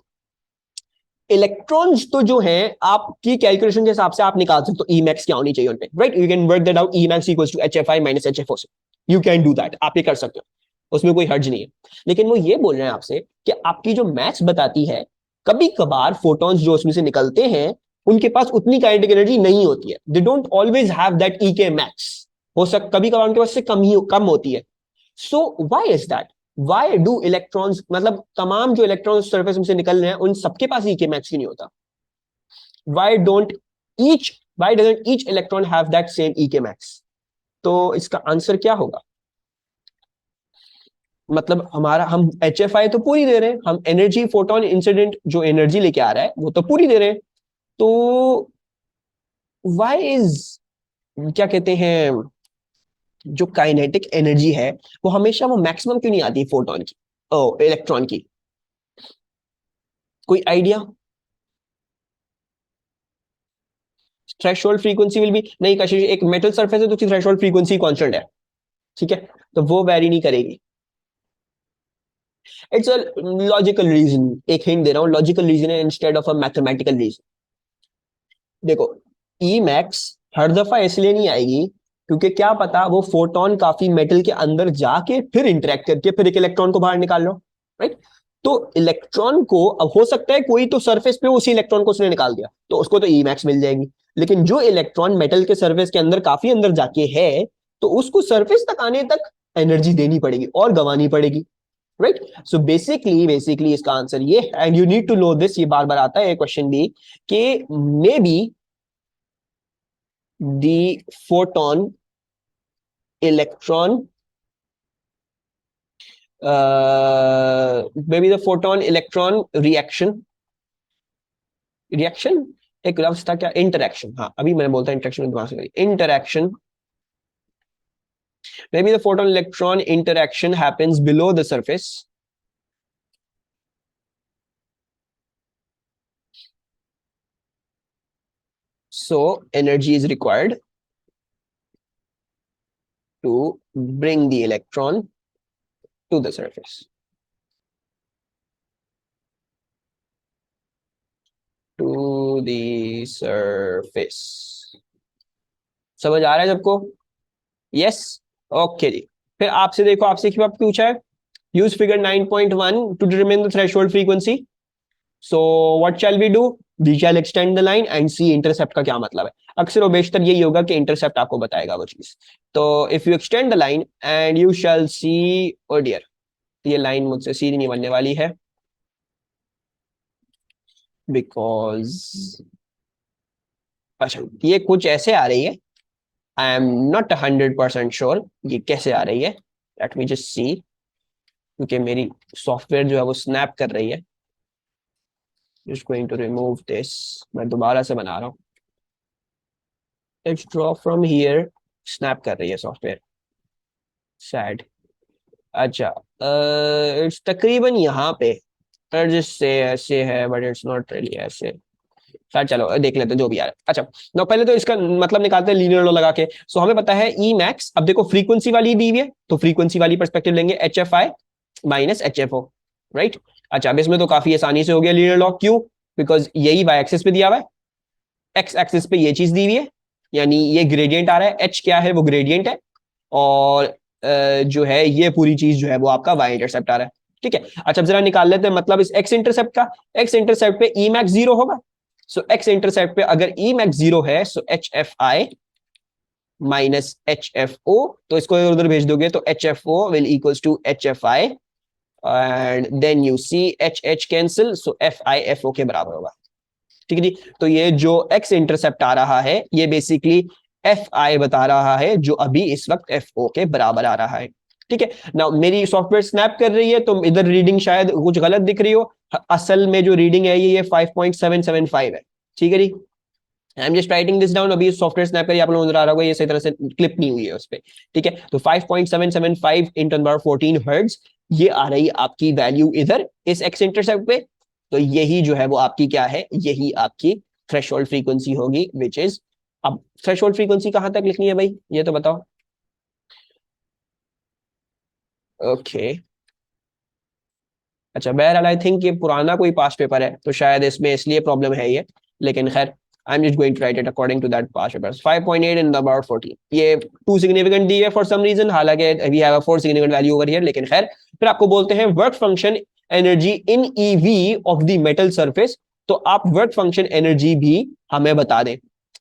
इलेक्ट्रॉन्स तो जो है आपकी कैलकुलेशन के हिसाब से आप निकाल सकते हो ई मैक्स क्या होनी चाहिए उनपे, right? You can work that out, E max equals to H F I minus H F O से, यू कैन डू दैट, आप ये कर सकते हो, उसमें कोई हर्ज नहीं है। लेकिन वो ये बोल रहे हैं आपसे कि आपकी जो मैथ्स बताती है कभी कभार फोटॉन्स जो उसमें से निकलते हैं उनके पास उतनी काइनेटिक एनर्जी नहीं होती है, they don't always have that E K max, हो सक कभी कभार उनके पास से कम होती है। So why is that? Why do electrons, मतलब तमाम जो इलेक्ट्रॉन सरफेस में से निकल रहे हैं उन सबके पास ई के मैक्स क्यों नहीं होता? why don't each why doesn't each electron have that same ek max? तो इसका आंसर क्या होगा? मतलब हमारा हम एच एफ आई तो पूरी दे रहे हैं, हम एनर्जी फोटोन इंसिडेंट जो एनर्जी लेके आ रहा है वो तो पूरी दे रहे हैं, तो वाई इज, क्या कहते हैं, जो काइनेटिक एनर्जी है वो हमेशा वो मैक्सिमम क्यों नहीं आती फोटोन की, ओ इलेक्ट्रॉन की? कोई idea? Threshold frequency will be, नहीं कशिश, एक मेटल सरफेस है तो उसकी थ्रेशोल्ड फ्रीक्वेंसी कांस्टेंट है, ठीक है, तो वो वेरी नहीं करेगी। इट्स अ लॉजिकल रीजन, एक हिंट दे रहा हूँ, लॉजिकल रीजन है instead of a mathematical reason. देखो, ई मैक्स हर दफा इसलिए नहीं आएगी क्योंकि क्या पता वो फोटोन काफी मेटल के अंदर जाके फिर इंटरेक्ट करके फिर एक इलेक्ट्रॉन को बाहर निकाल लो, राइट? तो इलेक्ट्रॉन को अब हो सकता है कोई तो सरफेस पे उसी इलेक्ट्रॉन को उसने निकाल दिया तो उसको तो ई मैक्स मिल जाएगी, लेकिन जो इलेक्ट्रॉन मेटल के सरफेस के अंदर काफी अंदर जाके है तो उसको सरफेस तक आने तक एनर्जी देनी पड़ेगी और गंवानी पड़ेगी, राइट? सो बेसिकली इसका आंसर ये, and you need to know this, ये बार बार आता है क्वेश्चन भी, कि maybe the photon electron, maybe the photon electron reaction, reaction एक लफ्ज था क्या, इंटरेक्शन, हाँ अभी मैंने बोलता इंटरेक्शन, दिमाग से interaction, may be the photon electron interaction happens below the surface, so energy is required to bring the electron to the surface, to the surface। समझ आ रहा है सबको? यस, ओके जी। फिर आपसे देखो, आपसे क्या पूछा है, use figure 9.1 to determine the threshold frequency, so what shall we do, we shall extend the line and see intercept का क्या मतलब है। अक्सर और बेशतर यही होगा कि इंटरसेप्ट आपको बताएगा वो चीज। तो if you extend the line and you shall see, oh dear, ये लाइन मुझसे सीधी नहीं बनने वाली है बिकॉज, अच्छा ये कुछ ऐसे आ रही है, आई एम नॉट 100% श्योर ये कैसे आ रही है, लेट मी जस्ट सी, क्योंकि मेरी सॉफ्टवेयर जो है वो स्नैप कर रही है, just going to remove this, मैं दोबारा से बना रहा हूँ, let's draw from here, snap कर रही है सॉफ्टवेयर, सैड। अच्छा, इट्स तकरीबन यहाँ पे जिससे ऐसे है बट इट्स नॉट रियली ऐसे, खैर चलो देख लेते हैं जो भी आ रहा है। अच्छा, ना पहले तो इसका मतलब निकालते हैं लीनियर लॉ लगा के। सो हमें पता है ई मैक्स, अब देखो फ्रीक्वेंसी वाली दी हुई है तो फ्रीक्वेंसी वाली पर्सपेक्टिव लेंगे, H F I minus H F O, right? अच्छा, अब इसमें तो काफी आसानी से हो गया लीनियर लॉ, क्यों? बिकॉज यही वाई एक्सिस पे दिया हुआ है, एक्स एक्सिस पे ये चीज दी हुई है, यानी ये ग्रेडियंट आ रहा है, एच क्या है वो ग्रेडियंट है, और जो है ये पूरी चीज जो है वो आपका वाई इंटरसेप्ट आ रहा है, ठीक है? अच्छा, अब जरा निकाल लेते हैं मतलब इस एक्स इंटरसेप्ट का, एक्स इंटरसेप्ट पे ई मैक्स जीरो होगा, सो एक्स इंटरसेप्ट पे अगर ई मैक्स जीरो है so H F I minus H F O, तो इसको उधर भेज दोगे तो H F O will equals to H F I, and then you see H H cancel, so F I F O के बराबर होगा, ठीक है जी? तो ये जो एक्स इंटरसेप्ट आ रहा है ये बेसिकली एफ आई बता रहा है जो अभी इस वक्त एफ ओ के बराबर आ रहा है, ठीक है ना? मेरी सॉफ्टवेयर स्नैप कर रही है तो इधर रीडिंग शायद कुछ गलत दिख रही हो, असल में जो रीडिंग है ये 5.775 है, ठीक है जी? I am just writing this down, अभी सॉफ्टवेयर स्नैप करिए, आप लोगों को नजर आ रहा होगा ये सही तरह से क्लिप नहीं हुई है उस पर, ठीक है? तो 5.775 इन 10^14 हर्ट्ज, ये आ रही आपकी वैल्यू इधर इस एक्स इंटरसेप्ट पे, तो यही जो है वो आपकी क्या है, यही आपकी थ्रेशोल्ड फ्रीक्वेंसी होगी, विच इज, अब थ्रेशोल्ड फ्रीक्वेंसी कहां तक लिखनी है भाई, ये तो बताओ? ओके, अच्छा बहरहाल आई थिंक ये पुराना कोई पास पेपर है तो शायद इसमें इसलिए प्रॉब्लम है ये, लेकिन खैर I am just going to write it according to that past paper 5.8 in the power 14। ये टू सिग्निफिकेंट दी है फॉर सम रीजन, हालांकि we have a four significant value over here, लेकिन खैर फिर आपको बोलते हैं work function energy in eV of the metal surface. तो आप वर्क फंक्शन एनर्जी भी हमें बता दें।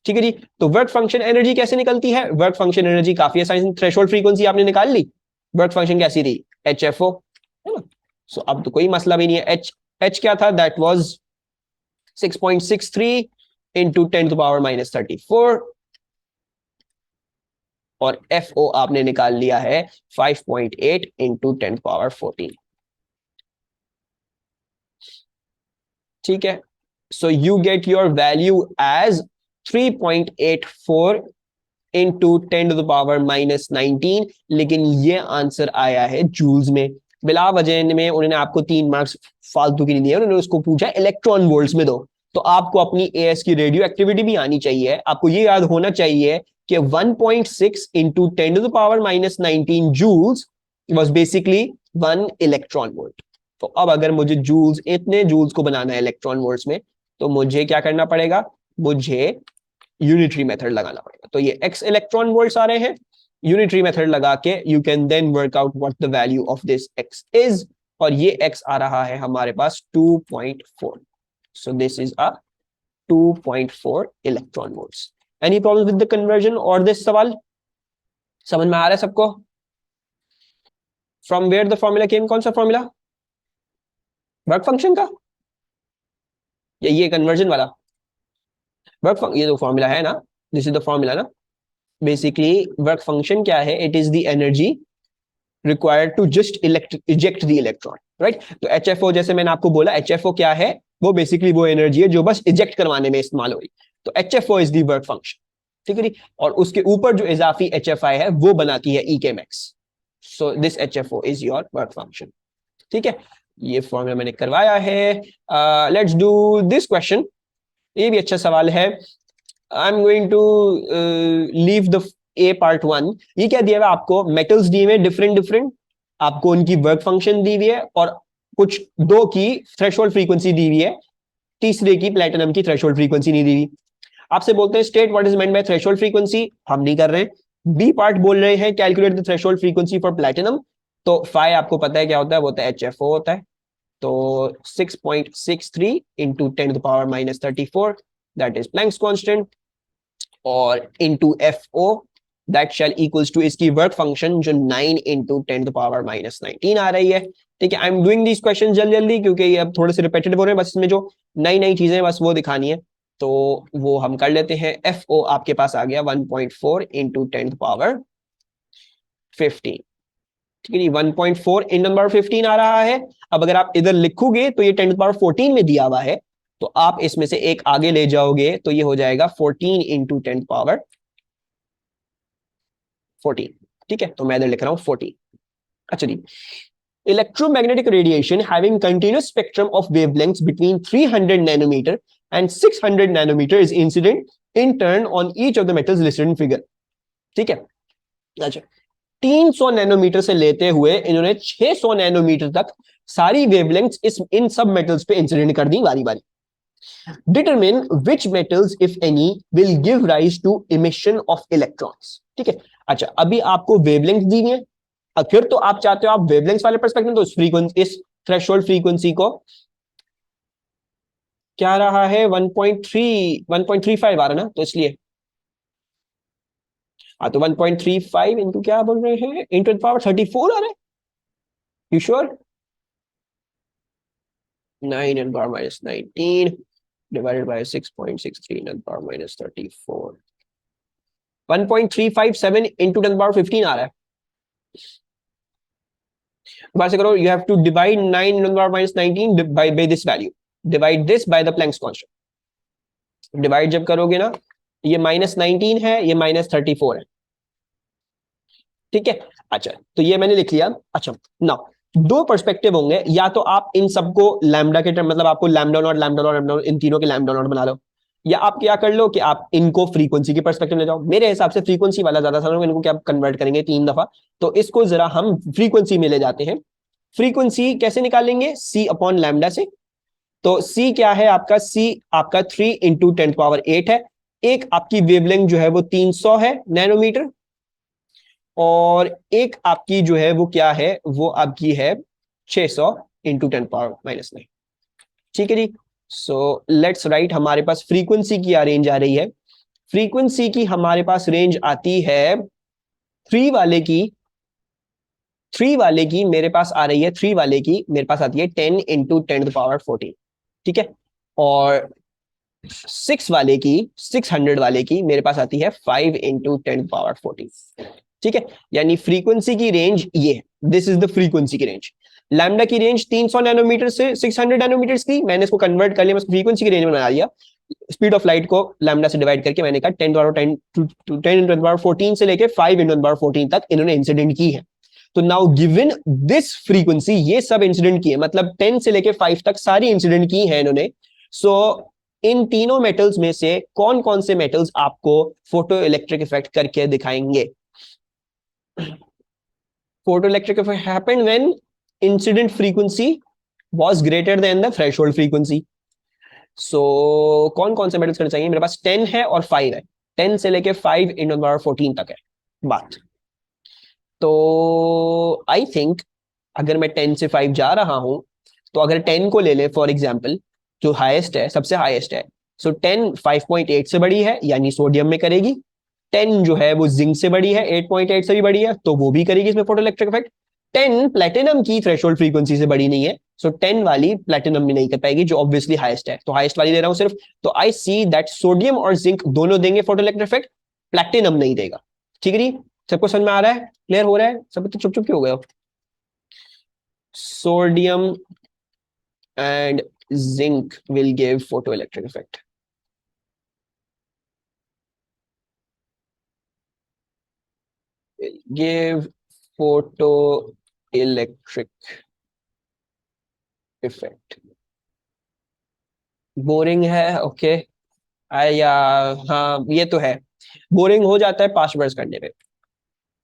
ठीक है जी, तो वर्क फंक्शन एनर्जी कैसे निकलती है? वर्क फंक्शन एनर्जी काफी आसान, थ्रेशोल्ड फ्रीक्वेंसी आपने निकाल ली, वर्क फंक्शन कैसी रही? HFO, है ना। सो अब तो कोई मसला भी नहीं है। एच क्या था? दैट वाज 6.63 इंटू 10⁻⁻34 और FO आपने निकाल लिया है 5.8 इंटू 10⁻14। ठीक है, so you get your value as 3.84 into 10⁻⁻19, लेकिन ये आंसर आया है जूल्स में। बिला वजह में उन्होंने आपको 3 मार्क्स फालतू की नहीं दिए, उन्होंने उसको पूछा इलेक्ट्रॉन वोल्ट्स में दो। तो आपको अपनी एएस की रेडियो एक्टिविटी भी आनी चाहिए, आपको ये याद होना चाहिए कि 1.6 into 10⁻⁻19 joules was basically 1 electron volt. तो अब अगर मुझे जूल्स, इतने जूल्स को बनाना है इलेक्ट्रॉन वोल्ट्स में, तो मुझे क्या करना पड़ेगा? मुझे यूनिटरी मेथड लगाना पड़ेगा। तो ये x इलेक्ट्रॉन वोल्ट्स आ रहे हैं, यूनिटरी मेथड लगा के you can then work out what the value of this x is, और ये x आ रहा है हमारे पास 2.4। So this is a 2.4 electron volts. Any problem with the conversion और दिस सवाल समझ में आ रहा है सबको? From where the formula came, कौन सा फॉर्मूला? वर्क फंक्शन का, ये कन्वर्जन वाला वर्क, ये तो फॉर्मूला है ना, दिस इज द फॉर्मूला ना। बेसिकली वर्क फंक्शन क्या है? It is the energy required to just eject the electron, right. तो HFO, जैसे मैंने आपको बोला, HFO क्या है? वो बेसिकली वो एनर्जी है जो बस इजेक्ट करवाने में इस्तेमाल हो रही। तो HFO is the work function, ठीक है जी। और उसके ऊपर जो इजाफी HFI है वो बनाती है E के max. So this HFO is your work function. ठीक है, ये फॉर्मूला मैंने करवाया है। लेट्स डू दिस क्वेश्चन, ये भी अच्छा सवाल है। I am going to leave the A part 1। ये क्या दिया हुआ आपको? मेटल्स दिए हुए डिफरेंट डिफरेंट, आपको उनकी वर्क फंक्शन दी हुई है, और कुछ दो की थ्रेशोल्ड फ्रीक्वेंसी दी हुई है, तीसरे की प्लेटिनम की थ्रेशोल्ड फ्रीक्वेंसी नहीं दी हुई। आपसे बोलते हैं state what is meant bye threshold frequency, हम नहीं कर रहे हैं। बी पार्ट बोल रहे हैं calculate the threshold frequency for platinum. तो फाई आपको पता है क्या होता है? वो होता है HFO होता है। तो 6.63 into 10⁻⁻34 that is Planck's constant, और into FO that shall equals to इसकी वर्क फंक्शन जो 9 इंटू 10⁻⁻19 आ रही है। ठीक है, I am doing this question जल्दी जल्दी क्योंकि ये अब थोड़े से रिपीटेटिव हो रहे हैं, बस इसमें जो नई नई चीजें बस वो दिखानी है, तो वो हम कर लेते हैं। FO आपके पास आ गया 1.4 इंटू 10⁻15। ठीक है जी, 1.4 इन नंबर 15 आ रहा है। अब अगर आप इधर लिखोगे तो ये 10⁻14 में दिया हुआ है, तो आप इसमें से एक आगे ले जाओगे तो ये हो जाएगा 14 इंटू 10⁻14। ठीक है, तो मैं इधर लिख रहा हूं 14। अच्छा जी, electromagnetic radiation having continuous spectrum of wavelengths between 300 nanometer and 600 nanometer is incident in turn on each of the metals listed in figure। ठीक है, अच्छा 300 नैनोमीटर से लेते हुए इन्होंने 600 नैनोमीटर तक सारी वेवलेंथ्स इस इन सब मेटल्स पे इंसिडेंट कर दी बारी बारी। Determine which metals if any will give rise to emission of electrons. ठीक है, अच्छा अभी आपको वेवलेंथ दी है, फिर तो आप चाहते हो आप वेवलेंथ वाले पर्सपेक्टिव, तो इस फ्रीक्वेंसी, इस थ्रेशोल्ड फ्रीक्वेंसी को क्या रहा है 1.3 1.35 आ रहा ना, तो इसलिए हाँ, तो 1.35 इंटू क्या बोल रहे हैं, इंटू पावर 34 आ रहा है। You sure? 9 and power minus 19 divided by 6.63 10 power minus 34, 1.357 into 10 power 15 आ रहा है। दोबारा से करो, you have to divide 9 10 power minus 19 by this value, divide this by the Planck's constant। Divide जब करोगे ना, ये -19 है, ये -34 है। ठीक है, अच्छा तो ये मैंने लिख लिया। अच्छा ना, दो पर्सपेक्टिव होंगे, या तो आप इन सबको लैम्डा के टर्म, मतलब आपको lambda naught lambda naught lambda naught, इन तीनों के लैम्डा नॉट बना लो, या आप क्या कर लो कि आप इनको फ्रीक्वेंसी की पर्सपेक्टिव ले जाओ। मेरे हिसाब से फ्रीक्वेंसी वाला ज्यादा समझ, इनको क्या कन्वर्ट करेंगे 3 दफा, तो इसको जरा हम फ्रीक्वेंसी में ले जाते हैं। फ्रीक्वेंसी कैसे निकालेंगे, c अपॉन लैम्डा से। तो c क्या है आपका, c आपका 3 इंटू 10⁸ है। एक आपकी वेवलेंथ जो है वो 300 है नैनोमीटर, और एक आपकी जो है वो क्या है, वो आपकी है 600 इंटू 10⁻⁻9। ठीक है जी। सो लेट्स राइट, हमारे पास फ्रीक्वेंसी की रेंज आ रही है। फ्रीक्वेंसी की हमारे पास रेंज आती है थ्री वाले की, थ्री वाले की मेरे पास आ रही है, थ्री वाले की मेरे पास आती है 10 इंटू 10⁻14। ठीक है। और 6 वाले की, 600 वाले की मेरे पास आती है 5 इंटू 10⁻14। ठीक है। यानी फ्रीक्वेंसी की रेंज ये, दिस इज द फ्रीक्वेंसी की रेंज। लैम्डा की रेंज 300 नैनोमीटर से 600 नैनोमीटर की, मैंने इसको कन्वर्ट कर लिया, मैं फ्रीक्वेंसी की रेंज में बना दिया। स्पीड ऑफ लाइट को लैम्डा से डिवाइड करके मैंने कहा 10 से लेके 5 तक इन्होंने इंसिडेंट की है। तो नाउ गिवन दिस फ्रीक्वेंसी, ये सब इंसिडेंट की है, मतलब 10 से लेके 5 तक सारी इंसिडेंट की है इन्होंने। सो इन तीनों मेटल्स में से कौन कौन से मेटल्स आपको फोटो इलेक्ट्रिक इफेक्ट करके दिखाएंगे? Photo electric effect happened when incident frequency was greater than the threshold frequency. सो कौन कौन से मेटल्स करने चाहिए? मेरे पास 10 है और 5 है, 10 से लेके 5 × 10⁻14 तक है बात। तो आई थिंक अगर मैं 10 से 5 जा रहा हूं, तो अगर 10 को ले ले फॉर एग्जाम्पल, जो हाईएस्ट है, सबसे हाईएस्ट है, सो 10 5.8 से बड़ी है, यानी सोडियम में करेगी। 10 जो है वो जिंक से बड़ी है, 8.8 से भी बड़ी है, तो वो भी करेगी इसमें फोटो इलेक्ट्रिक इफेक्ट। 10 प्लेटिनम की थ्रेशोल्ड फ्रीक्वेंसी से बड़ी नहीं है, सो 10 वाली प्लेटिनम भी नहीं कर पाएगी, जो ऑब्वियसली हाईएस्ट है, तो हाईएस्ट वाली दे रहा हूं सिर्फ। तो आई सी दैट सोडियम और जिंक दोनों देंगे फोटो इलेक्ट्रिक इफेक्ट, प्लेटिनम नहीं देगा। ठीक है जी, सबको समझ में आ रहा है, क्लियर हो रहा है? सब तो चुप चुप क्यों हो गए हो? Sodium and zinc will give photoelectric effect. Will give photoelectric effect. Boring है, ओके। या हाँ ये तो है, बोरिंग हो जाता है पास्ट वर्ड्स करने पे।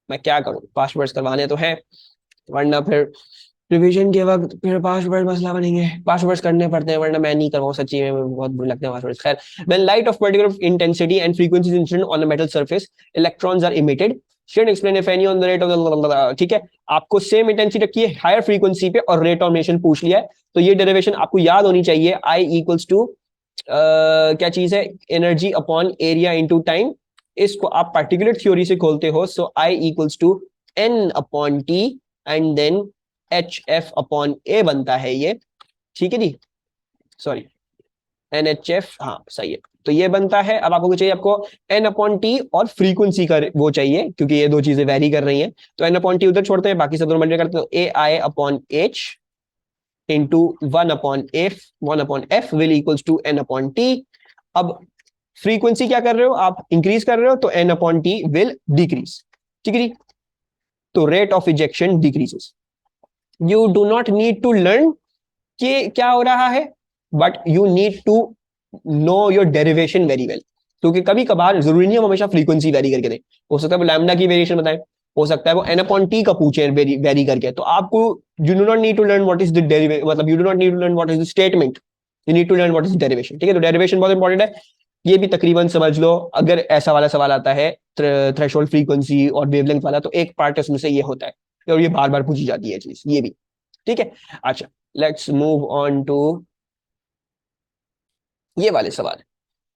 मैं क्या करूं, पास्ट वर्ड्स करवाने तो है, वरना फिर रिवीजन के वक्त फिर पासवर्ड मसला बनेंगे, पासवर्ड्स करने पड़ते हैं, वरना मैं नहीं करवाऊँ सच्ची में, बहुत बुरे लगते हैं पासवर्ड्स। खैर, when light of particular intensity and frequency is incident on a metal surface, electrons are emitted. Shed explain if any on the rate of, ठीक है। आपको सेम इंटेंसिटी रखी है हायर फ्रीक्वेंसी पे और रेट ऑफ एमिशन पूछ लिया है, तो ये डेरिवेशन आपको याद होनी चाहिए, आई इक्वल्स टू क्या चीज है, energy upon area into time. इसको आप पार्टिकुलर थ्योरी से खोलते हो, so I equals to N upon T and then H F upon A बनता है ये। ठीक है जी, सॉरी, एन एच एफ, हाँ सही है। तो ये बनता है, अब आपको चाहिए, आपको एन अपॉन टी और फ्रीक्वेंसी का वो चाहिए, क्योंकि ये दो चीजें वेरी कर रही हैं। तो एन अपॉन टी उधर छोड़ते हैं, बाकी सब दोनों मल्टीप्लाई करते हैं, A I upon H into 1/f, 1/f will equals to N upon T. अब फ्रीक्वेंसी क्या कर रहे हो आप, इंक्रीज कर रहे हो, तो N upon T will decrease. ठीक है जी, तो rate of ejection decreases. You do not need to learn कि क्या हो रहा है, but you need to know your derivation very well, क्योंकि कभी कभार जरूरी नहीं हम हमेशा फ्रीक्वेंसी वेरी करके दें, हो सकता है वो लैम्डा की वेरिएशन बताए, हो सकता है वो एन अपॉन टी का पूछे वेरी करके। तो आपको you do not need to learn what is the derivation, मतलब you do not need to learn what is the statement, you need to learn what is derivation. ठीक है, तो derivation बहुत इंपॉर्टेंट है, ये भी तकरीबन समझ लो। अगर ऐसा वाला सवाल आता है थ्रेशोल्ड फ्रीक्वेंसी और वेवलेंथ वाला, तो एक पार्ट उसमें से ये होता है, और ये बार बार पूछी जाती है चीज, ये भी। ठीक है, अच्छा, लेट्स मूव ऑन टू ये वाले सवाल।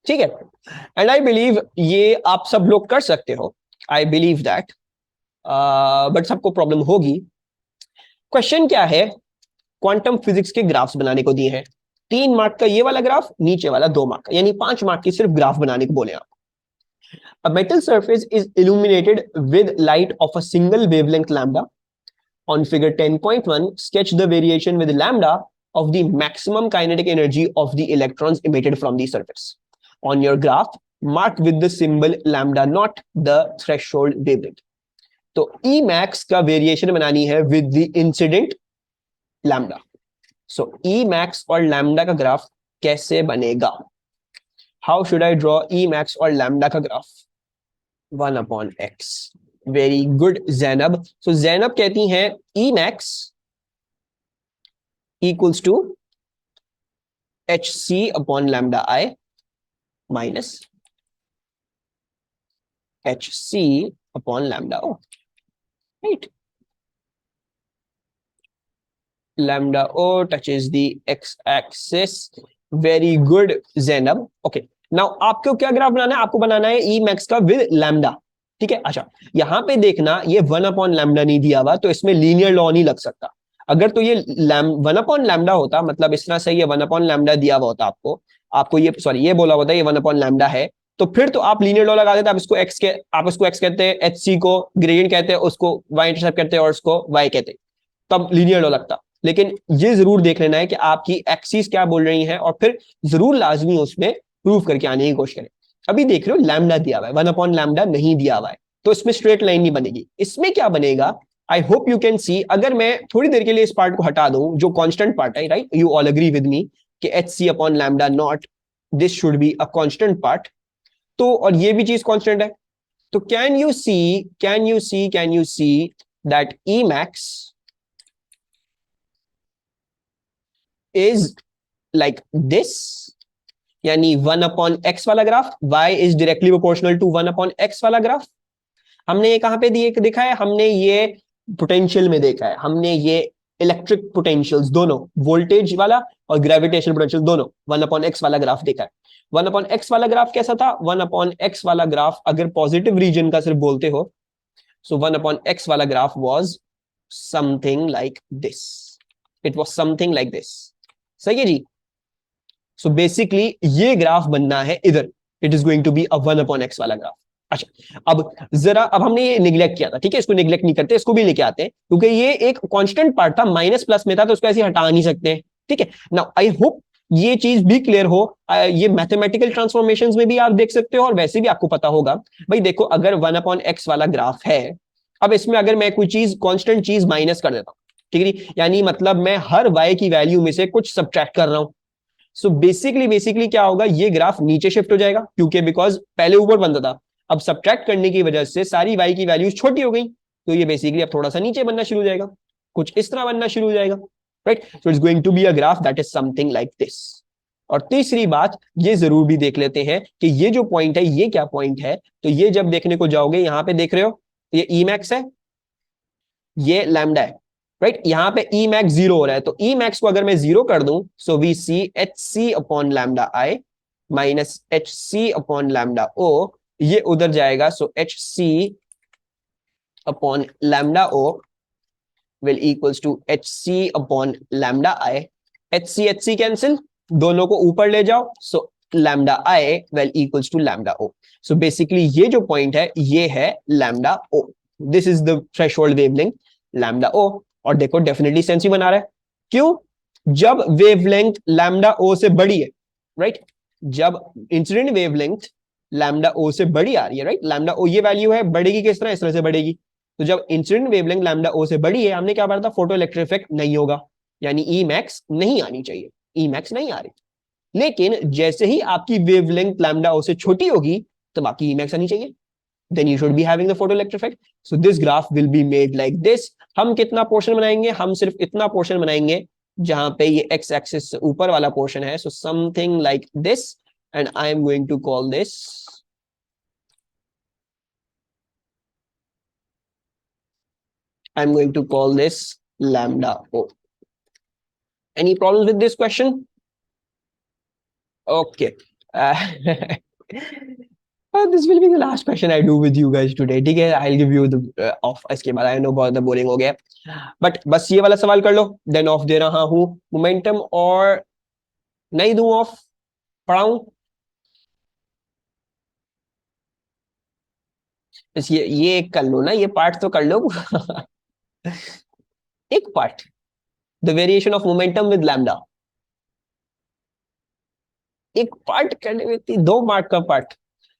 ठीक है, एंड आई बिलीव ये आप सब लोग कर सकते हो, आई बिलीव दैट, बट सबको प्रॉब्लम होगी। क्वेश्चन क्या है, क्वांटम फिजिक्स के ग्राफ्स बनाने को दिए हैं, 3 मार्क का ये वाला ग्राफ, नीचे वाला 2 मार्क का, यानी 5 मार्क की सिर्फ ग्राफ बनाने को बोले आप। A metal surface is illuminated with light of a single wavelength lambda. On figure 10.1, sketch the variation with lambda of the maximum kinetic energy of the electrons emitted from the surface. On your graph, mark with the symbol lambda naught the threshold wavelength. तो Emax का variation बनानी है with the incident lambda. So Emax और lambda का graph कैसे बनेगा? How should I draw Emax और lambda का graph? 1/x. Very good Zainab. So Zainab कहती हैं Emax equals to HC upon lambda I minus HC upon lambda O, right? Lambda O touches the x-axis. Very good, Zainab. Okay. Now आपको क्या graph बनाना है? आपको बनाना है E max का with lambda, ठीक है? अच्छा, यहाँ पे देखना, ये 1 लैम्डा नहीं दिया हुआ, तो इसमें लीनियर लॉ नहीं लग सकता। अगर तो ये 1 लैम्डा होता, मतलब इस तरह से ये 1 लैम्डा दिया हुआ होता आपको, आपको ये सॉरी ये बोला होता है ये 1 लैम्डा है, तो फिर तो आप लीनियर लॉ लगा देते। आप इसको x कहते हैं, HC को ग्रेडियंट कहते हैं, उसको y इंटरसेप्ट कहते हैं और उसको y कहते हैं, तब लीनियर लॉ लगता। लेकिन ये जरूर देख लेना है कि आपकी एक्सिस क्या बोल रही है, और फिर जरूर लाजमी उसमें प्रूफ करके आने की कोशिश करें। अभी देख रहे हो लैम्डा दिया हुआ है, 1 लैम्डा नहीं दिया हुआ है, तो इसमें स्ट्रेट लाइन नहीं बनेगी। इसमें क्या बनेगा, I hope you can see. अगर मैं थोड़ी देर के लिए इस पार्ट को हटा दूं, जो कांस्टेंट पार्ट है, right, you all agree with me कि HC upon lambda naught, this should be a constant part, तो और ये भी चीज कांस्टेंट है, तो can you see that E max is like this, यानी 1/x वाला graph, y is directly proportional to 1/x वाला ग्राफ। हमने ये कहां पे देखा है? हमने ये पोटेंशियल में देखा है, हमने ये इलेक्ट्रिक पोटेंशियल्स दोनों, वोल्टेज वाला और ग्रेविटेशनल पोटेंशियल दोनों 1/x वाला ग्राफ देखा है। 1/x वाला ग्राफ कैसा था? 1/x वाला ग्राफ अगर पॉजिटिव रीजन का सिर्फ बोलते हो, सो 1/x वाला graph was something like this, it was something like this, सही है जी? सो बेसिकली ये ग्राफ बनना है इधर, it is going to be a 1/x वाला ग्राफ। अच्छा, अब हमने ये निगलेक्ट किया था, ठीक है, इसको निगलेक्ट नहीं करते, इसको भी लेके आते हैं, क्योंकि ये एक कांस्टेंट पार्ट था, माइनस प्लस में था, तो उसको ऐसे हटा नहीं सकते, ठीक है। नाउ आई होप ये चीज भी क्लियर हो। ये मैथमेटिकल ट्रांसफॉर्मेशंस में भी आप देख सकते हो और वैसे भी आपको पता होगा। भाई देखो, अगर 1/x वाला ग्राफ है, अब इसमें अगर मैं कोई चीज कांस्टेंट चीज माइनस कर देता हूं, ठीक है, यानी मतलब मैं हर y की वैल्यू में से कुछ सब्ट्रैक्ट कर रहा हूं, सो बेसिकली क्या होगा, ये ग्राफ नीचे शिफ्ट हो जाएगा, क्योंकि बिकॉज पहले ऊपर बनता था, अब सब्ट्रैक्ट करने की वजह से सारी y की वैल्यूज छोटी हो गई, तो ये बेसिकली अब थोड़ा सा नीचे बनना शुरू हो जाएगा, कुछ इस तरह बनना शुरू हो जाएगा, right? So it's going to be a graph that is something like this. और तीसरी बात ये जरूर भी देख लेते हैं कि ये जो पॉइंट है ये क्या पॉइंट है, तो ये जब देखने को जाओगे, यहां पे देख रहे हो, ये E max है, ये लैम्डा है, राइट? यहां पे E max 0 हो रहा है, तो E max को अगर मैं 0 कर दूं, so we see HC upon lambda I minus HC upon lambda O, ये उधर जाएगा, so HC upon lambda O will equals to HC upon lambda I, HC cancel, दोनों को ऊपर ले जाओ, so lambda I will equals to lambda O। So basically ये जो पॉइंट है ये है lambda O, this is the threshold wavelength lambda O। और देखो डेफिनेटली सेंस ही बना रहा है, क्यों? जब वेवलेंथ लैम्डा O से बड़ी है, राइट? जब इंसिडेंट वेवलेंथ लैम्डा O से बड़ी आ रही है, राइट? लैम्डा O ये वैल्यू है, बढ़ेगी किस तरह? इस तरह से बढ़ेगी। तो जब इंसिडेंट वेवलेंथ लैम्डा O से बड़ी है, हमने क्या पढ़ा था? फोटो इलेक्ट्रिक इफेक्ट नहीं होगा, यानी E max नहीं आनी चाहिए, E max नहीं आ रही। लेकिन जैसे ही आपकी वेवलेंथ लैम्डा O से छोटी होगी, तब आपकी E max आनी चाहिए, then you should be having the photoelectric effect. So this graph will be made like this. हम कितना पोर्शन बनाएंगे? हम सिर्फ इतना पोर्शन बनाएंगे जहां पे ये x एक्सिस से ऊपर वाला पोर्शन है, so something like this, and I am going to call this lambda O. Any problems with this question? Okay. This will be the last question I do with you guys today. ठीक है, I'll give you the off. इसके बाद I know बहुत boring हो गया, but बस ये वाला सवाल कर लो, देन ऑफ दे रहा हूं। मोमेंटम और नहीं दूं ऑफ, पढ़ाऊं? बस ये एक कर लो ना, ये पार्ट तो कर लो। एक part, the variation of momentum with lambda, एक पार्ट करने में 2 मार्क का part,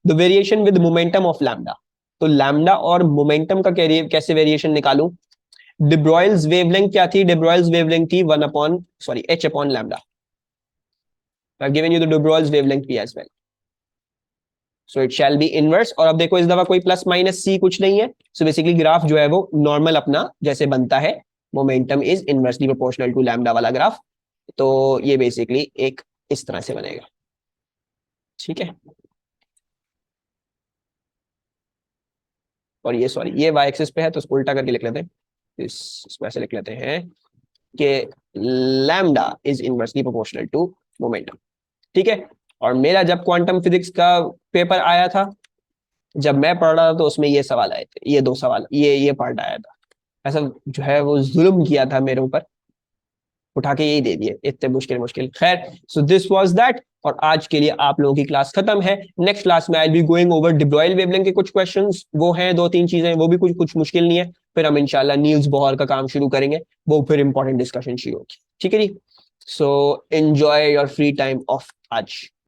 the variation with momentum of lambda. तो लैम्डा और मोमेंटम का कैसे वेरिएशन निकालूं? de Broglie's wavelength क्या थी? de Broglie's wavelength थी h upon lambda. I've given you the de Broglie's wavelength p as well. So it shall be inverse. और अब देखो इस दफा कोई प्लस माइनस c कुछ नहीं है, so basically ग्राफ जो है वो नॉर्मल अपना जैसे बनता है, momentum is inversely proportional to lambda वाला ग्राफ तो ये बेसिकली एक इस तरह से बनेगा, ठीक है। और ये सॉरी ये वाई एक्सिस पे है तो उसको उल्टा करके लिख लेते हैं, इसमें ऐसे लिख लेते हैं कि lambda is inversely proportional to momentum, ठीक है। और मेरा जब क्वांटम फिजिक्स का पेपर आया था, जब मैं पढ़ रहा था, तो उसमें ये सवाल आए थे, ये दो सवाल, ये पार्ट आया था। ऐसा जो है वो जुल्म किया था मेरे ऊपर, उठा के यही दे दिए इतने मुश्किल मुश्किल। खैर, सो दिस वाज दैट। और आज के लिए आप लोगों की क्लास खत्म है। नेक्स्ट क्लास में I be going over de Broglie wavelength के कुछ क्वेश्चंस, वो हैं दो तीन चीजें, वो भी कुछ कुछ मुश्किल नहीं है। फिर हम इंशाल्लाह नील्स बोहर का काम शुरू करेंगे, वो फिर इंपॉर्टेंट डिस्कशन शुरू होगी, ठीक है जी। So enjoy your free time of आज।